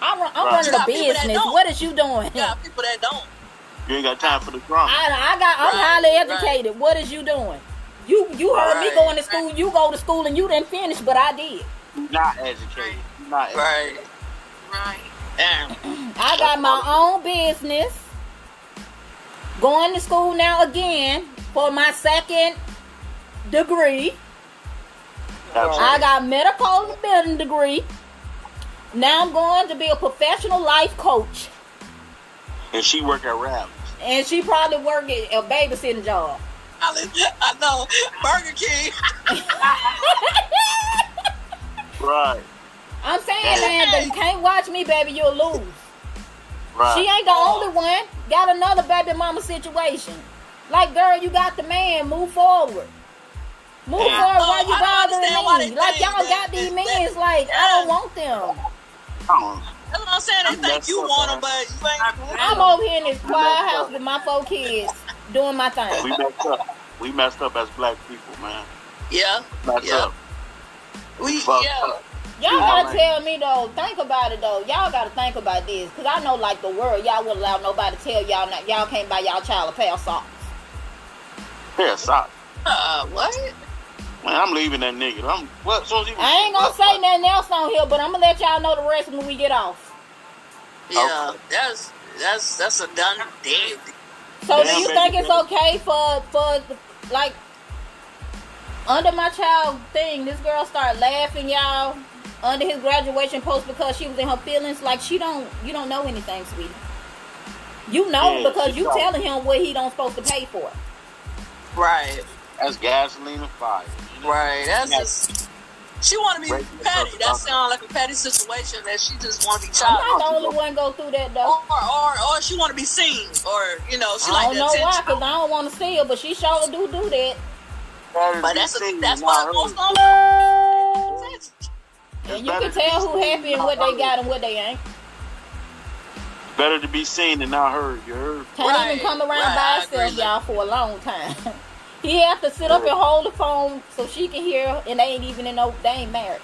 Speaker 1: I'm
Speaker 3: Right.
Speaker 1: running
Speaker 2: You
Speaker 1: a
Speaker 2: got people that
Speaker 1: business.
Speaker 2: don't.
Speaker 1: What is you doing?
Speaker 2: You got people that don't.
Speaker 3: You ain't got time for the drama.
Speaker 1: I'm
Speaker 2: Right,
Speaker 1: highly
Speaker 2: right.
Speaker 1: educated. What is you doing? You heard me
Speaker 2: Right,
Speaker 1: going to school. You go to school and you didn't finish, but I did.
Speaker 3: You're not educated. You're not educated.
Speaker 2: Right.
Speaker 5: Right.
Speaker 2: Damn.
Speaker 1: I got my own business. Going to school now again for my second degree.
Speaker 3: Absolutely.
Speaker 1: I got medical building degree. Now I'm going to be a professional life coach.
Speaker 3: And she work at Ralph's.
Speaker 1: And she probably work at a babysitting job.
Speaker 2: I know. Burger King.
Speaker 3: Right.
Speaker 1: I'm saying, man, that you can't watch me, baby, you'll lose.
Speaker 3: Right.
Speaker 1: She ain't the only one. Got another baby mama situation. Like, girl, you got the man. Move forward. Move forward. Why you
Speaker 2: I don't understand why
Speaker 1: bothering
Speaker 2: they
Speaker 1: me? Like,
Speaker 2: think
Speaker 1: y'all got these men. Like, I don't want them.
Speaker 2: That's what I'm saying. They think you want them, but you ain't.
Speaker 1: I'm over here in this quiet house with my 4 kids doing my thing.
Speaker 3: We messed up. We messed up as black people, man.
Speaker 2: Yeah.
Speaker 3: Messed
Speaker 2: Yeah.
Speaker 3: up.
Speaker 2: We
Speaker 3: Fucked
Speaker 2: yeah.
Speaker 3: up.
Speaker 1: Y'all
Speaker 3: Yeah,
Speaker 1: gotta
Speaker 3: man.
Speaker 1: tell me, though. Think about it, though. Y'all gotta think about this. Because I know, like, the world, y'all wouldn't allow nobody to tell y'all y'all can't buy y'all child a pair of socks.
Speaker 3: Yeah, stop.
Speaker 2: What?
Speaker 3: Man, I'm leaving that nigga.
Speaker 1: I ain't gonna say nothing else on here, but I'm gonna let y'all know the rest when we get off.
Speaker 2: Yeah. That's a done deal.
Speaker 1: So do
Speaker 3: Damn,
Speaker 1: you
Speaker 3: baby
Speaker 1: think it's
Speaker 3: girl.
Speaker 1: okay for like under my child thing, this girl started laughing y'all under his graduation post because she was in her feelings? Like you don't know anything, sweetie. You know
Speaker 3: Yeah,
Speaker 1: because
Speaker 3: she
Speaker 1: you
Speaker 3: don't.
Speaker 1: telling him what he don't supposed to pay for.
Speaker 2: Right.
Speaker 3: That's gasoline and fire. You know?
Speaker 2: Right. That's just. She want to be
Speaker 3: Breaking
Speaker 2: petty.
Speaker 3: stuff
Speaker 2: That
Speaker 3: up.
Speaker 2: sounds like a petty situation that she just want to be
Speaker 1: I'm not
Speaker 2: child.
Speaker 1: the only one go through that though.
Speaker 2: Or she want to be seen. Or, she
Speaker 1: I
Speaker 2: like
Speaker 1: don't
Speaker 2: the
Speaker 1: know
Speaker 2: attention.
Speaker 1: why, cause I don't want to see her, but she sure do that.
Speaker 2: But that's
Speaker 3: It's
Speaker 2: what most of them.
Speaker 1: And you can tell who happy and what they got and what they ain't.
Speaker 3: better to be seen than not heard. You heard?
Speaker 1: Can't
Speaker 2: Right,
Speaker 1: even come around
Speaker 2: right,
Speaker 1: by
Speaker 2: I
Speaker 1: herself,
Speaker 2: agree.
Speaker 1: y'all, for a long time. He have to sit up and hold the phone so she can hear her, and they ain't even they ain't married.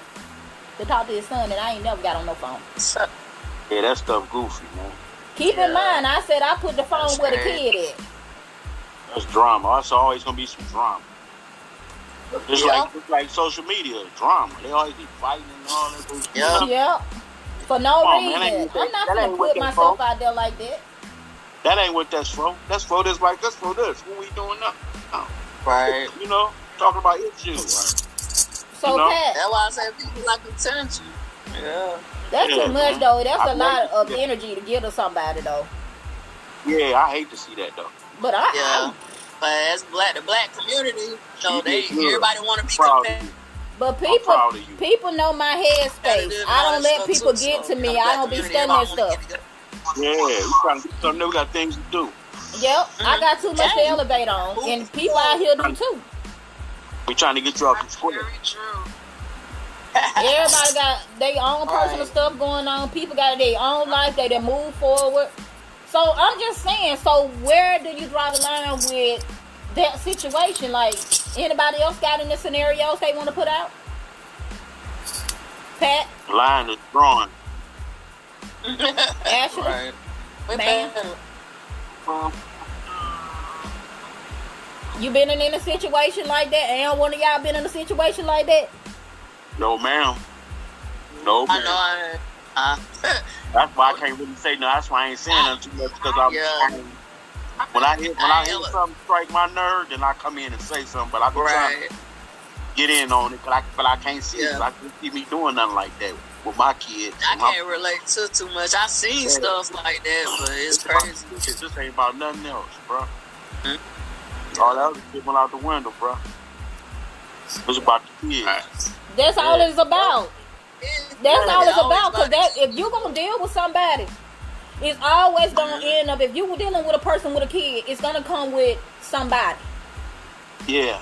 Speaker 1: To talk to his son, and I ain't never got on no phone.
Speaker 3: Yeah, that stuff goofy, man.
Speaker 1: Keep in
Speaker 2: Yeah.
Speaker 1: mind, I said I put the phone
Speaker 2: That's
Speaker 1: where the
Speaker 2: right.
Speaker 1: kid at.
Speaker 3: That's drama. That's always gonna be some drama. Just
Speaker 2: Yeah.
Speaker 3: like social media, drama. They always be fighting and all that bullshit.
Speaker 2: Yeah.
Speaker 1: Yep. For no
Speaker 3: Come on, man,
Speaker 1: reason.
Speaker 3: ain't-
Speaker 1: I'm not
Speaker 3: that
Speaker 1: gonna
Speaker 3: ain't what
Speaker 1: put
Speaker 3: they
Speaker 1: myself
Speaker 3: for.
Speaker 1: out there like that.
Speaker 3: That ain't what that's for. That's for this like that's for this. What we doing now?
Speaker 2: Right.
Speaker 3: You know, talking about issues.
Speaker 1: So
Speaker 3: You know?
Speaker 1: Pat,
Speaker 2: That's why I say people like attention. Yeah.
Speaker 1: that's
Speaker 3: Yeah,
Speaker 1: too much
Speaker 3: man.
Speaker 1: though. That's
Speaker 3: I
Speaker 1: a lot
Speaker 3: love
Speaker 1: of
Speaker 3: it.
Speaker 1: energy to give to somebody though.
Speaker 3: Yeah, I hate to see that though.
Speaker 1: But
Speaker 2: Yeah. But as the black community,
Speaker 3: You did good.
Speaker 2: everybody want to be
Speaker 3: Proud of
Speaker 2: competitive.
Speaker 3: you.
Speaker 1: But
Speaker 3: proud of you.
Speaker 1: people know my headspace. I don't let people get to me. I don't be studying that stuff.
Speaker 3: Yeah, we trying to do something new. We got things to do.
Speaker 1: Yep, I got too much to
Speaker 2: Okay.
Speaker 1: elevate on, and people out here do too.
Speaker 3: We trying to get you off the
Speaker 5: That's
Speaker 3: square.
Speaker 5: very true.
Speaker 1: Everybody got their own personal
Speaker 2: Right.
Speaker 1: stuff going on. People got their own life. They done move forward. So I'm just saying. So where do you draw the line with that situation? Like anybody else got any scenarios they want to put out? Pat,
Speaker 3: Line is drawn.
Speaker 1: Ashley,
Speaker 2: Right.
Speaker 1: Man. You been in a situation like that? And one of y'all been in a situation like that?
Speaker 3: No, ma'am. No, ma'am.
Speaker 2: I know.
Speaker 3: That's why I can't really say no. That's why I ain't saying nothing too much because when I hear something strike my nerve, then I come in and say something. But I be trying to get in on it, but I can't see it. I can't see me doing nothing like that with my kids.
Speaker 2: I can't relate to too much. I seen stuff like that, but it's crazy.
Speaker 3: This ain't about nothing else, bro. All that other shit went out the window, bro. It's about the kids.
Speaker 1: That's all it's about. That's all it's about. Because if you're going to deal with somebody, it's always going to end up, if you were dealing with a person with a kid, it's going to come with somebody.
Speaker 3: Yeah.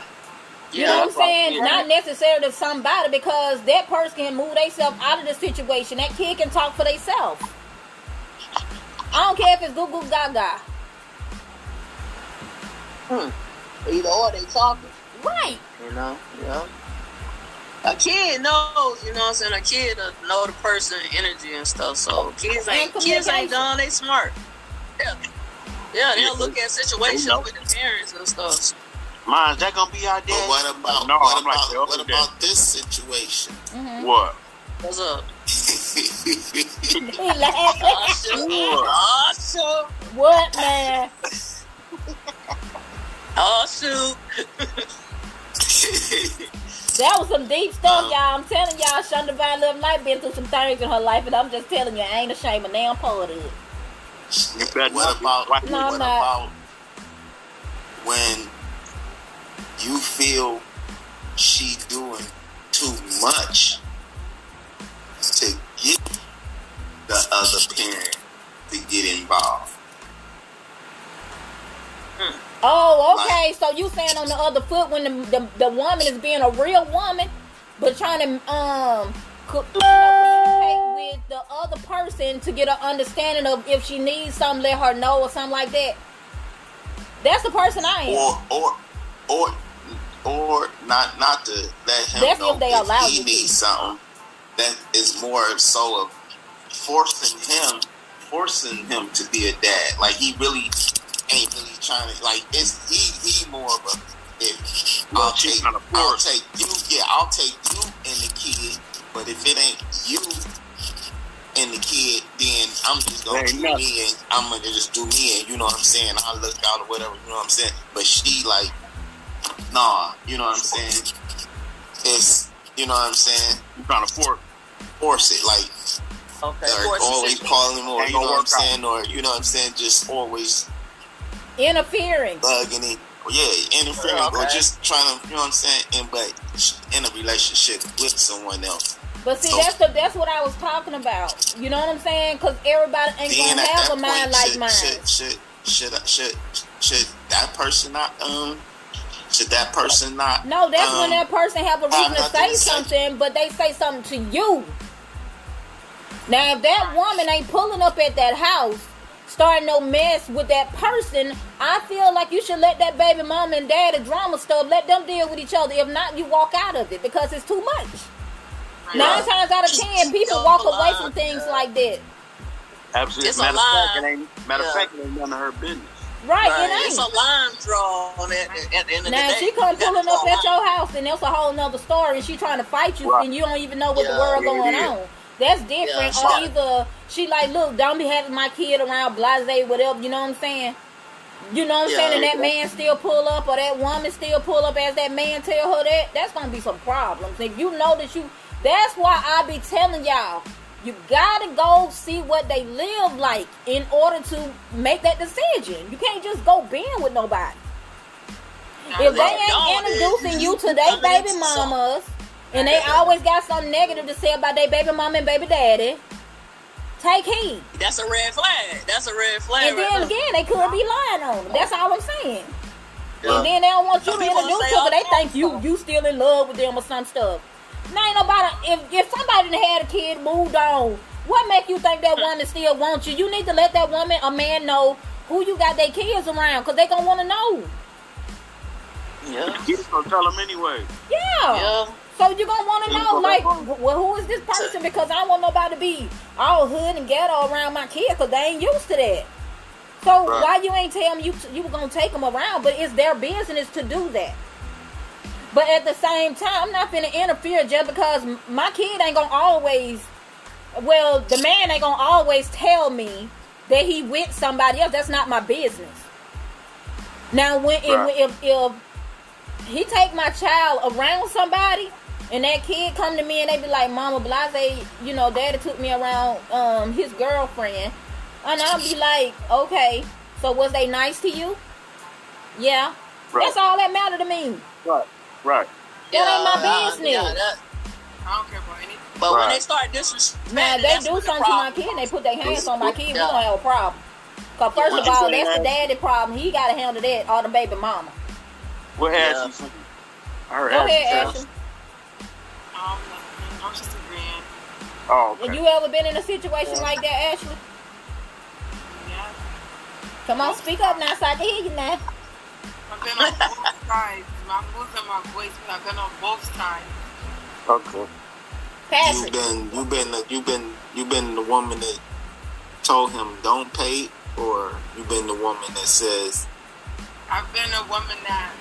Speaker 1: You know what I'm saying? Not necessarily somebody, because that person can move themselves out of the situation. That kid can talk for themselves. I don't care if it's Goo Goo Gaga.
Speaker 2: Either or they talking.
Speaker 1: Right.
Speaker 2: You know? Yeah. A kid knows, you know what I'm saying? A kid know the person energy and stuff. So kids ain't dumb, they smart. Yeah, they'll look at situations with the parents and stuff.
Speaker 3: Mine's that gonna be our dad?
Speaker 4: But what about what about this situation?
Speaker 1: Mm-hmm.
Speaker 3: What?
Speaker 2: What's up?
Speaker 1: Oh, shoot. What, man?
Speaker 2: Oh, shoot.
Speaker 1: That was some deep stuff, y'all. I'm telling y'all, Shonda Divine Love Night been through some things in her life, and I'm just telling you, I ain't ashamed of damn part of it.
Speaker 4: What about when you feel she doing too much to get the other parent to get involved?
Speaker 1: Oh, okay. So you saying on the other foot, when the woman is being a real woman, but trying to communicate with the other person to get an understanding of if she needs something, let her know or something like that. That's the person I am.
Speaker 4: Or not to let him
Speaker 1: That's
Speaker 4: know
Speaker 1: if they allow
Speaker 4: he
Speaker 1: you
Speaker 4: needs something. That is more so of forcing him to be a dad. Like he really ain't really trying to, like, it's he more of a, I'll take you and the kid, but if it ain't you and the kid, then I'm just gonna do me, and I'm gonna just do me, and you know what I'm saying, I'll look out or whatever, you know what I'm saying. But she like, nah, you know what I'm saying, it's, you know what I'm saying,
Speaker 3: you trying to
Speaker 4: force it, like, or always calling him, or you know what I'm saying, or you know what I'm saying, just always
Speaker 1: interfering,
Speaker 4: bugging it, interfering, or just trying to, you know what I'm saying, but in a relationship with someone else.
Speaker 1: But see, that's what I was talking about. You know what I'm saying? Because everybody ain't gonna have a mind like mine.
Speaker 4: Should that person not? Should that person not?
Speaker 1: No, that's when that person have a reason to say something, but they say something to you. Now, if that woman ain't pulling up at that house, starting no mess with that person, I feel like you should let that baby mama and daddy drama stuff, let them deal with each other. If not, you walk out of it because it's too much. 9 times out of 10, people walk away from things like that.
Speaker 3: Absolutely.
Speaker 2: It's
Speaker 3: matter of fact, it ain't none of her business.
Speaker 1: Right, it ain't.
Speaker 2: It's a line drawn at the end of the day.
Speaker 1: Now, she come pulling up at your house, and that's a whole nother story, and she trying to fight you, and you don't even know what the world going on. That's different. Or either she like, look, don't be having my kid around, blase, whatever, you know what I'm saying? You know what I'm saying? And that man still pull up, or that woman still pull up as that man tell her that, that's going to be some problems. If you know that that's why I be telling y'all, you got to go see what they live like in order to make that decision. You can't just go being with nobody. If they ain't introducing you to their baby mamas, and they always got something negative to say about their baby mama and baby daddy, take heed.
Speaker 2: That's a red flag. That's a red flag.
Speaker 1: And then again, they could be lying on them. That's all I'm saying. Yeah. And then they don't want you to introduce them because they think you still in love with them or some stuff. Now ain't nobody, if somebody done had a kid, moved on, what make you think that woman still wants you? You need to let that woman or man know who you got their kids around, because they gonna want to know.
Speaker 3: Yeah. The kids gonna tell them anyway.
Speaker 1: Yeah. So you're going to want to know, like, well, who is this person? Because I don't want nobody to be all hood and ghetto around my kids, because they ain't used to that. So why you ain't tell me you were gonna take them around? But it's their business to do that. But at the same time, I'm not finna interfere just because my kid ain't gonna always. Well, the man ain't gonna always tell me that he with somebody else. That's not my business. Now, if he take my child around somebody, and that kid come to me and they be like, Mama Blase, you know, Daddy took me around his girlfriend, and I'll be like, okay, so was they nice to you? Yeah, that's all that matter to me.
Speaker 3: Right.
Speaker 1: That ain't my business.
Speaker 5: I don't care about anything.
Speaker 2: But when they start disrespecting,
Speaker 1: now they do something to my kid and they put their hands on my kid, we don't have a problem. Cause first of all, that's the daddy problem. He gotta handle that, or the baby mama.
Speaker 3: What Ashley saying?
Speaker 1: Go ahead, Ashley.
Speaker 5: I'm just agreeing.
Speaker 3: Oh, okay.
Speaker 1: Have you ever been in a situation like that, Ashley?
Speaker 5: Yeah.
Speaker 1: Come on, speak up now so I can hear you now.
Speaker 5: I've been on both sides. I'm losing my voice, but I've been on both sides.
Speaker 3: Okay.
Speaker 1: Patrick.
Speaker 4: You've been the woman that told him don't pay, or you've been the woman that says.
Speaker 5: I've been a woman that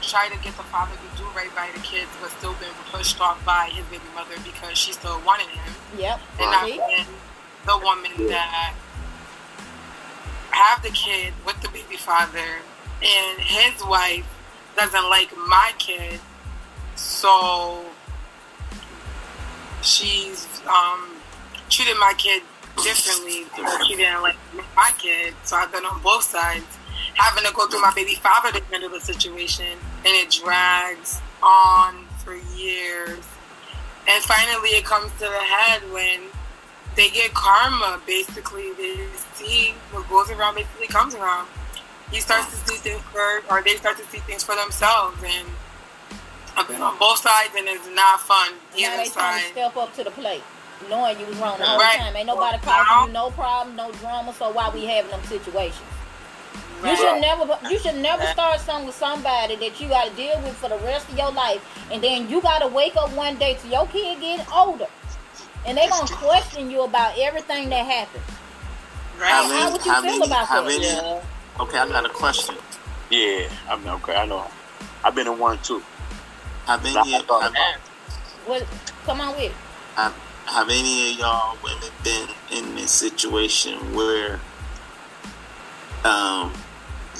Speaker 5: tried to get the father to do right by the kids, but still been pushed off by his baby mother because she still wanted him.
Speaker 1: Yep.
Speaker 5: And I've been the woman that have the kid with the baby father, and his wife doesn't like my kid, so she's treated my kid differently because she didn't like my kid. So I've been on both sides, having to go through my baby father to handle the situation, and it drags on for years. And finally it comes to the head when they get karma. Basically, they see what goes around basically comes around. He starts to see things they start to see things for themselves, and I've been on both sides, and it's not fun.
Speaker 1: Now they trying to step up to the plate, knowing you was wrong the whole time. Ain't nobody causing you no problem, no drama. So why we having them situations? Right. You should never start something with somebody that you got to deal with for the rest of your life, and then you got to wake up one day to your kid getting older, and they gonna question you about everything that happened. Right? How would you feel about that?
Speaker 4: Okay, I got a question.
Speaker 3: Yeah, I know. I've been in one too.
Speaker 1: Come on with it.
Speaker 4: Have any of y'all women been in this situation where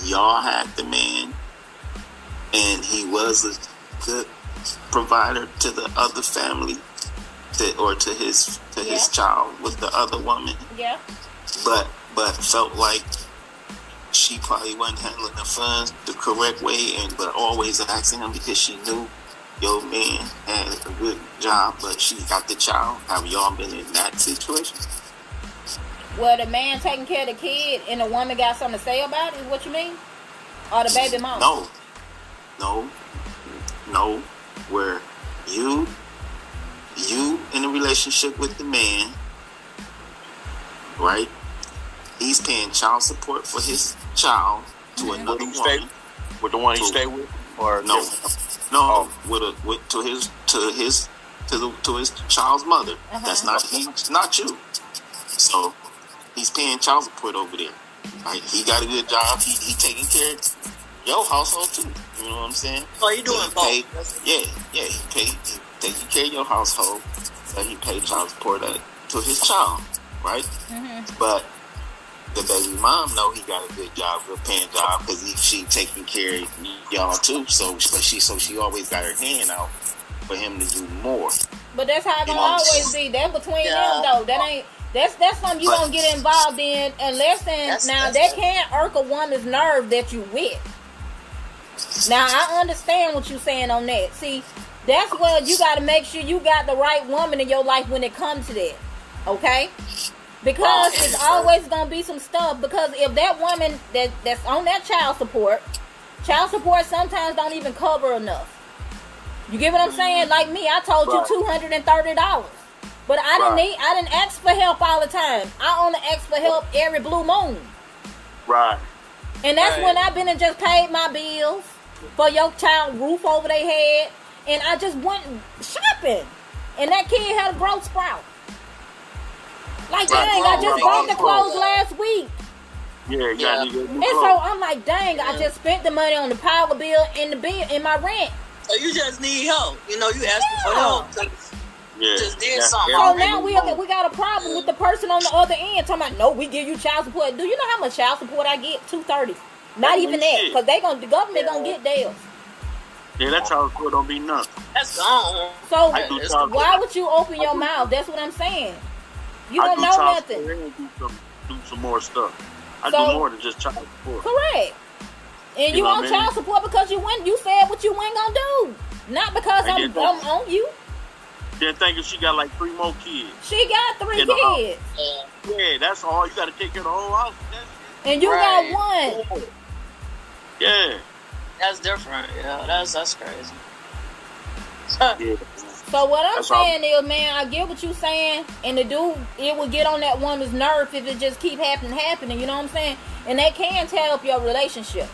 Speaker 4: y'all had the man and he was a good provider to the other family, to his child with the other woman?
Speaker 1: Yeah.
Speaker 4: But felt like she probably wasn't handling the funds the correct way, but always asking him because she knew your man had a good job, but she got the child. Have y'all been in that situation?
Speaker 1: Well, the man taking care of the kid and the woman got something to say about it, is what you mean? Or the baby mama? No. Where you in a relationship with the man, right? He's paying child support for his child to another woman.
Speaker 3: With the one he stayed with, or
Speaker 4: no, to his child's mother. That's not you. So he's paying child support over there. Right? He got a good job. He taking care of your household too. You know what I'm saying?
Speaker 2: Oh, you doing both?
Speaker 4: He taking care of your household. So he paid child support to his child, right? Mm-hmm. But the baby mom know he got a good job, good paying job, because she taking care of y'all too. So she always got her hand out for him to do more.
Speaker 1: But that's how it's gonna always be. That's between them though. That's something you don't get involved in unless that can't irk a woman's nerve that you with. Now I understand what you're saying on that. See, that's where you got to make sure you got the right woman in your life when it comes to that. Okay? Because it's always going to be some stuff. Because if that woman that's on that child support sometimes don't even cover enough. You get what I'm saying? Like me, I told you $230. But I didn't ask for help all the time. I only ask for help every blue moon.
Speaker 3: Right.
Speaker 1: And that's when I've been and just paid my bills for your child, roof over their head. And I just went shopping. And that kid had a growth sprout. Like, dang, I just bought the clothes last week.
Speaker 3: Yeah, you gotta get new
Speaker 1: And
Speaker 3: clothes.
Speaker 1: so I'm like, dang, I just spent the money on the power bill and the bill and my rent.
Speaker 2: So you just need help. You know, you asking for help.
Speaker 3: Yeah.
Speaker 2: Just did something.
Speaker 1: So now we got a problem with the person on the other end talking about, no, we give you child support. Do you know how much child support I get? $230. Not even that, because the government gonna get theirs.
Speaker 3: Yeah, that child support don't be nothing.
Speaker 2: That's gone.
Speaker 1: So why would you open your mouth? That's what I'm saying. You don't know nothing.
Speaker 3: Do some more stuff. I
Speaker 1: So-
Speaker 3: do more than just child support.
Speaker 1: Correct. And you
Speaker 3: know
Speaker 1: on
Speaker 3: what I mean?
Speaker 1: child support because you said what you weren't gonna do. Not because I'm on you.
Speaker 3: Then think if she got like 3 more kids.
Speaker 1: She got 3
Speaker 3: In the house.
Speaker 1: kids.
Speaker 3: Yeah, that's all. You gotta take care of the whole house.
Speaker 1: And you
Speaker 2: Right.
Speaker 1: got 1.
Speaker 3: Yeah.
Speaker 2: That's different. Yeah, that's crazy.
Speaker 3: Yeah.
Speaker 1: So what I'm
Speaker 3: That's all.
Speaker 1: saying is, man, I get what you saying, and it would get on that woman's nerve if it just keep happening, you know what I'm saying? And that can tear up your relationship.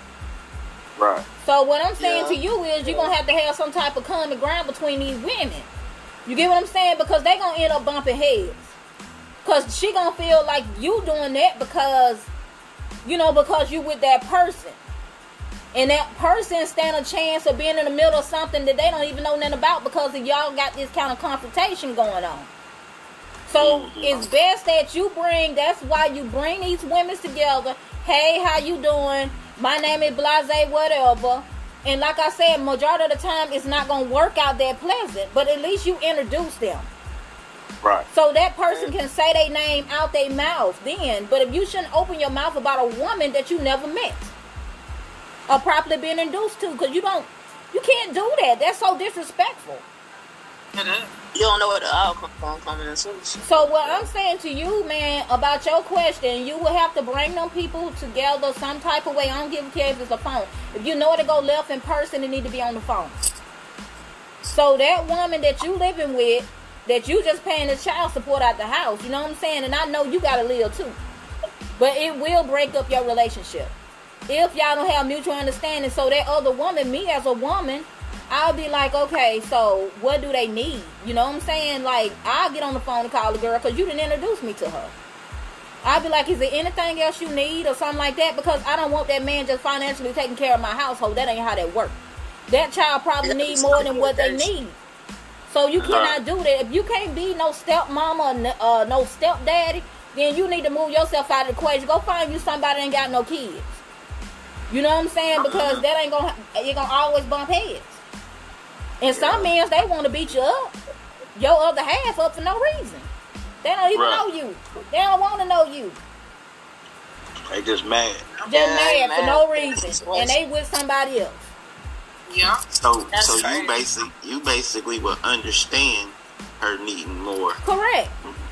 Speaker 3: Right.
Speaker 1: So what I'm saying to you is you're going to have some type of common ground between these women. You get what I'm saying? Because they going to end up bumping heads. Because she going to feel like you doing that because you with that person. And that person stand a chance of being in the middle of something that they don't even know nothing about because of y'all got this kind of confrontation going on. So it's best that that's why you bring these women together. Hey, how you doing? My name is Blase, whatever. And like I said, majority of the time it's not going to work out that pleasant. But at least you introduce them.
Speaker 3: Right.
Speaker 1: So that person can say their name out their mouth then. But if you shouldn't open your mouth about a woman that you never met or properly been introduced to, because you can't do that. That's so disrespectful.
Speaker 2: You don't know what the outcome coming into.
Speaker 1: So what I'm saying to you, man, about your question, you will have to bring them people together some type of way. I don't give a care if it's a phone. If you know to go left in person, it need to be on the phone. So that woman that you living with, that you just paying the child support out the house, you know what I'm saying? And I know you got to live too. But it will break up your relationship if y'all don't have mutual understanding. So that other woman, me as a woman, I'll be like, okay, so what do they need? You know what I'm saying? Like, I'll get on the phone and call the girl because you didn't introduce me to her. I'll be like, is there anything else you need or something like that? Because I don't want that man just financially taking care of my household. That ain't how that works. That child probably need more than what they need. So you cannot do that. If you can't be no stepmama or no stepdaddy, then you need to move yourself out of the equation. Go find you somebody that ain't got no kids. You know what I'm saying? Because that ain't you're gonna always bump heads. And some men, they want to beat you up. Your other half up for no reason. They don't even know you. They don't want to know you.
Speaker 6: They just mad.
Speaker 1: Just mad for no reason. And they with somebody else.
Speaker 5: Yeah.
Speaker 4: So you basically will understand her needing more.
Speaker 1: Correct.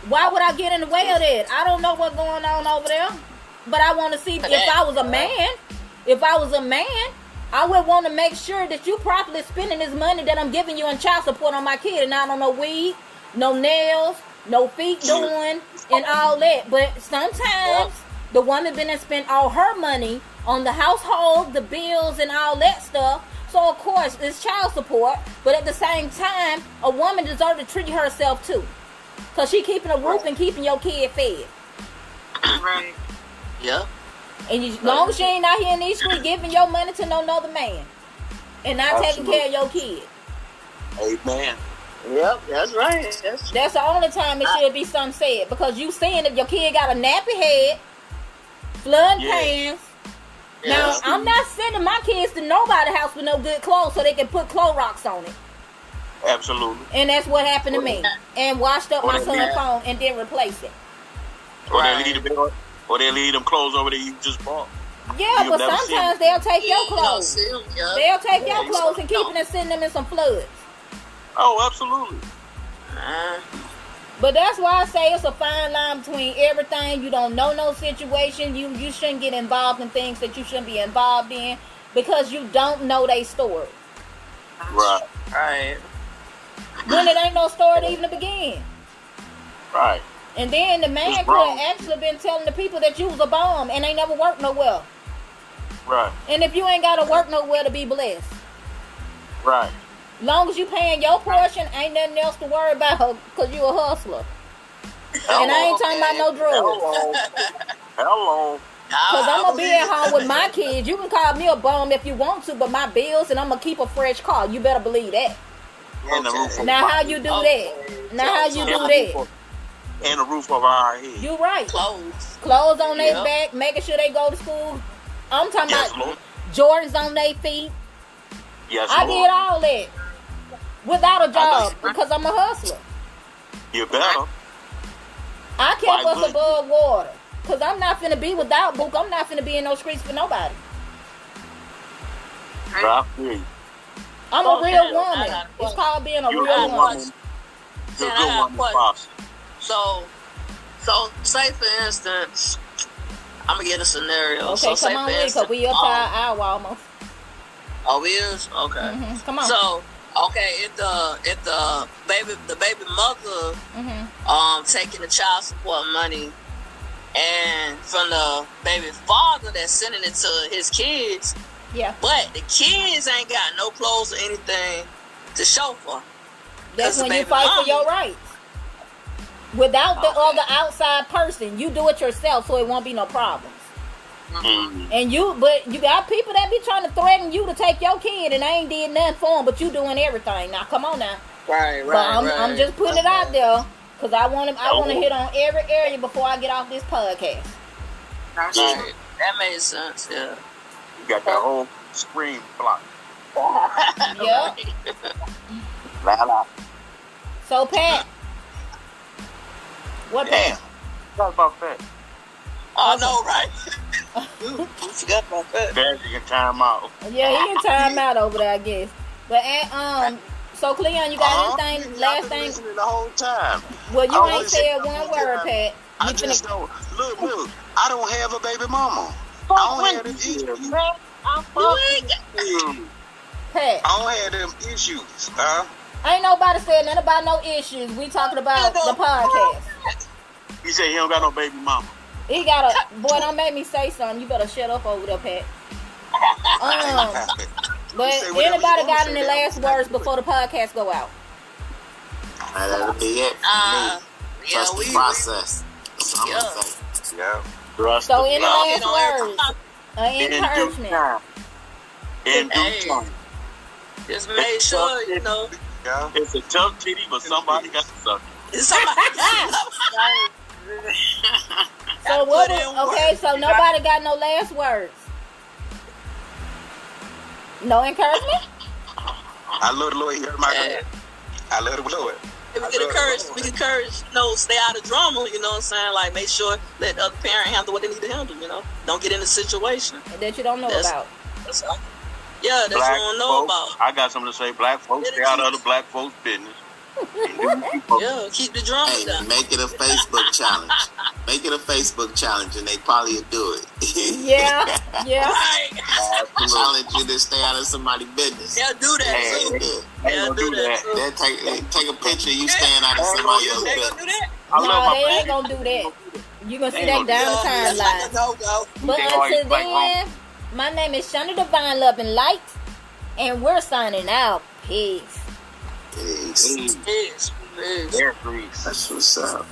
Speaker 1: Why would I get in the way of that? I don't know what's going on over there. But I want to see if I was a man, I would want to make sure that you properly spending this money that I'm giving you in child support on my kid. And I don't know weed, no nails, no feet doing, and all that. But sometimes the woman been and spent all her money on the household, the bills, and all that stuff. So of course it's child support. But at the same time, a woman deserves to treat herself too, cause she keeping a roof and keeping your kid fed.
Speaker 5: Right.
Speaker 2: Yeah.
Speaker 1: And as long as she ain't out here in these streets giving your money to no other man and not taking care of your kid.
Speaker 3: Amen.
Speaker 2: Yep, that's right.
Speaker 1: That's the only time it should be something said. Because you seeing if your kid got a nappy head, flood pants.
Speaker 2: Yeah.
Speaker 1: Now, I'm not sending my kids to nobody's house with no good clothes so they can put Clorox on it.
Speaker 3: Absolutely.
Speaker 1: And that's what happened to me. And washed up my son's phone and didn't replace it.
Speaker 3: Or they leave them clothes over there you just bought.
Speaker 1: Yeah, but sometimes they'll take your clothes.
Speaker 2: Yeah.
Speaker 1: They'll take your clothes and keep it and send them in some floods.
Speaker 3: Oh, absolutely.
Speaker 1: But that's why I say it's a fine line between everything. You don't know no situation. You shouldn't get involved in things that you shouldn't be involved in because you don't know their story.
Speaker 3: Right.
Speaker 2: Right.
Speaker 1: When it ain't no story to even begin.
Speaker 3: Right.
Speaker 1: And then the man could have actually been telling the people that you was a bum and they never worked nowhere.
Speaker 3: Right.
Speaker 1: And if you ain't got to work nowhere to be blessed.
Speaker 3: Right.
Speaker 1: Long as you paying your portion, ain't nothing else to worry about because you a hustler. And I ain't talking about no drugs.
Speaker 3: Hello.
Speaker 1: Because I'm going to be at home with my kids. You can call me a bum if you want to, but my bills, and I'm going to keep a fresh car. You better believe that.
Speaker 3: Okay.
Speaker 1: Now, how you do that? Now, how you do that?
Speaker 3: And the roof over our head.
Speaker 1: You right. Clothes on their back, making sure they go to school. I'm talking about Jordans on their feet.
Speaker 3: Yes,
Speaker 1: I did all that without a job because I'm a hustler.
Speaker 3: You better.
Speaker 1: I kept us above water because I'm not finna be without Book. I'm not finna be in those streets for nobody.
Speaker 3: Right.
Speaker 1: I'm a real woman. It's called being a real woman.
Speaker 3: You're a good woman.
Speaker 2: So say for instance, I'm gonna get a scenario.
Speaker 1: Okay,
Speaker 2: so
Speaker 1: come on in, because we up to our hour almost.
Speaker 2: Oh, we is? Okay.
Speaker 1: Mm-hmm. Come on.
Speaker 2: So, okay, if the baby mother taking the child support money, and from the baby father that's sending it to his kids, but the kids ain't got no clothes or anything to show for.
Speaker 1: That's when you fight for your rights. Without the other outside person, you do it yourself, so it won't be no problems.
Speaker 2: Mm-hmm.
Speaker 1: And you got people that be trying to threaten you to take your kid, and they ain't did nothing for them, but you doing everything. Now, come on now.
Speaker 2: Right.
Speaker 1: But I'm just putting it out there because I want to hit on every area before I get off this podcast.
Speaker 2: That's right. That makes sense. Yeah.
Speaker 3: You got that whole screen block.
Speaker 1: Yeah. So Pat, what Pat?
Speaker 3: What about Pat?
Speaker 2: I know, right? You forgot about that.
Speaker 3: Pat, you can time out.
Speaker 1: Yeah, he can time out over there, I guess. But so Cleon, you got anything? Last thing?
Speaker 6: The whole time.
Speaker 1: Well, you ain't said one word, Pat.
Speaker 6: I just don't. Look. I don't have a baby mama. I don't have them issues.
Speaker 1: Pat.
Speaker 6: I don't have them issues,
Speaker 1: Ain't nobody said nothing about no issues. We talking about the podcast.
Speaker 3: He said he don't got no baby mama.
Speaker 1: He got a boy. Don't make me say something. You better shut up over there, Pat. But anybody got any last words before the podcast go out?
Speaker 4: That'll be it. Trust the process. That's what I'm gonna say.
Speaker 3: Yeah.
Speaker 1: So any last words? Encouragement.
Speaker 3: In due time.
Speaker 2: Just make sure you know.
Speaker 6: Yeah.
Speaker 3: It's a tough titty, but somebody got to suck it.
Speaker 2: Somebody got
Speaker 1: So what? Okay, so nobody got no last words. No encouragement.
Speaker 6: I love the Lord. He heard my prayer. I love the Lord.
Speaker 2: We can encourage, stay out of drama, you know what I'm saying? Like, make sure let the other parent handle what they need to handle, you know? Don't get in a situation
Speaker 1: that you don't know about.
Speaker 2: Yeah, that
Speaker 3: black
Speaker 2: you don't know
Speaker 3: folks,
Speaker 2: about.
Speaker 3: I got something to say. Black folks, stay out of other black folks' business.
Speaker 2: Yeah, keep the drama down.
Speaker 4: Make it a Facebook challenge. Make it a Facebook challenge, and they probably will do it.
Speaker 1: Yeah.
Speaker 2: Right.
Speaker 4: Challenge you to stay out of somebody's business.
Speaker 2: Yeah, do that too.
Speaker 4: Do that. Then take a picture of you staying out of somebody else's business.
Speaker 1: No, they ain't gonna do that. You gonna see that down the timeline. But until then, my name is Shonda Divine Love and Light, and we're signing out. Peace.
Speaker 4: Peace.
Speaker 2: Peace.
Speaker 3: Peace.
Speaker 4: That's what's up.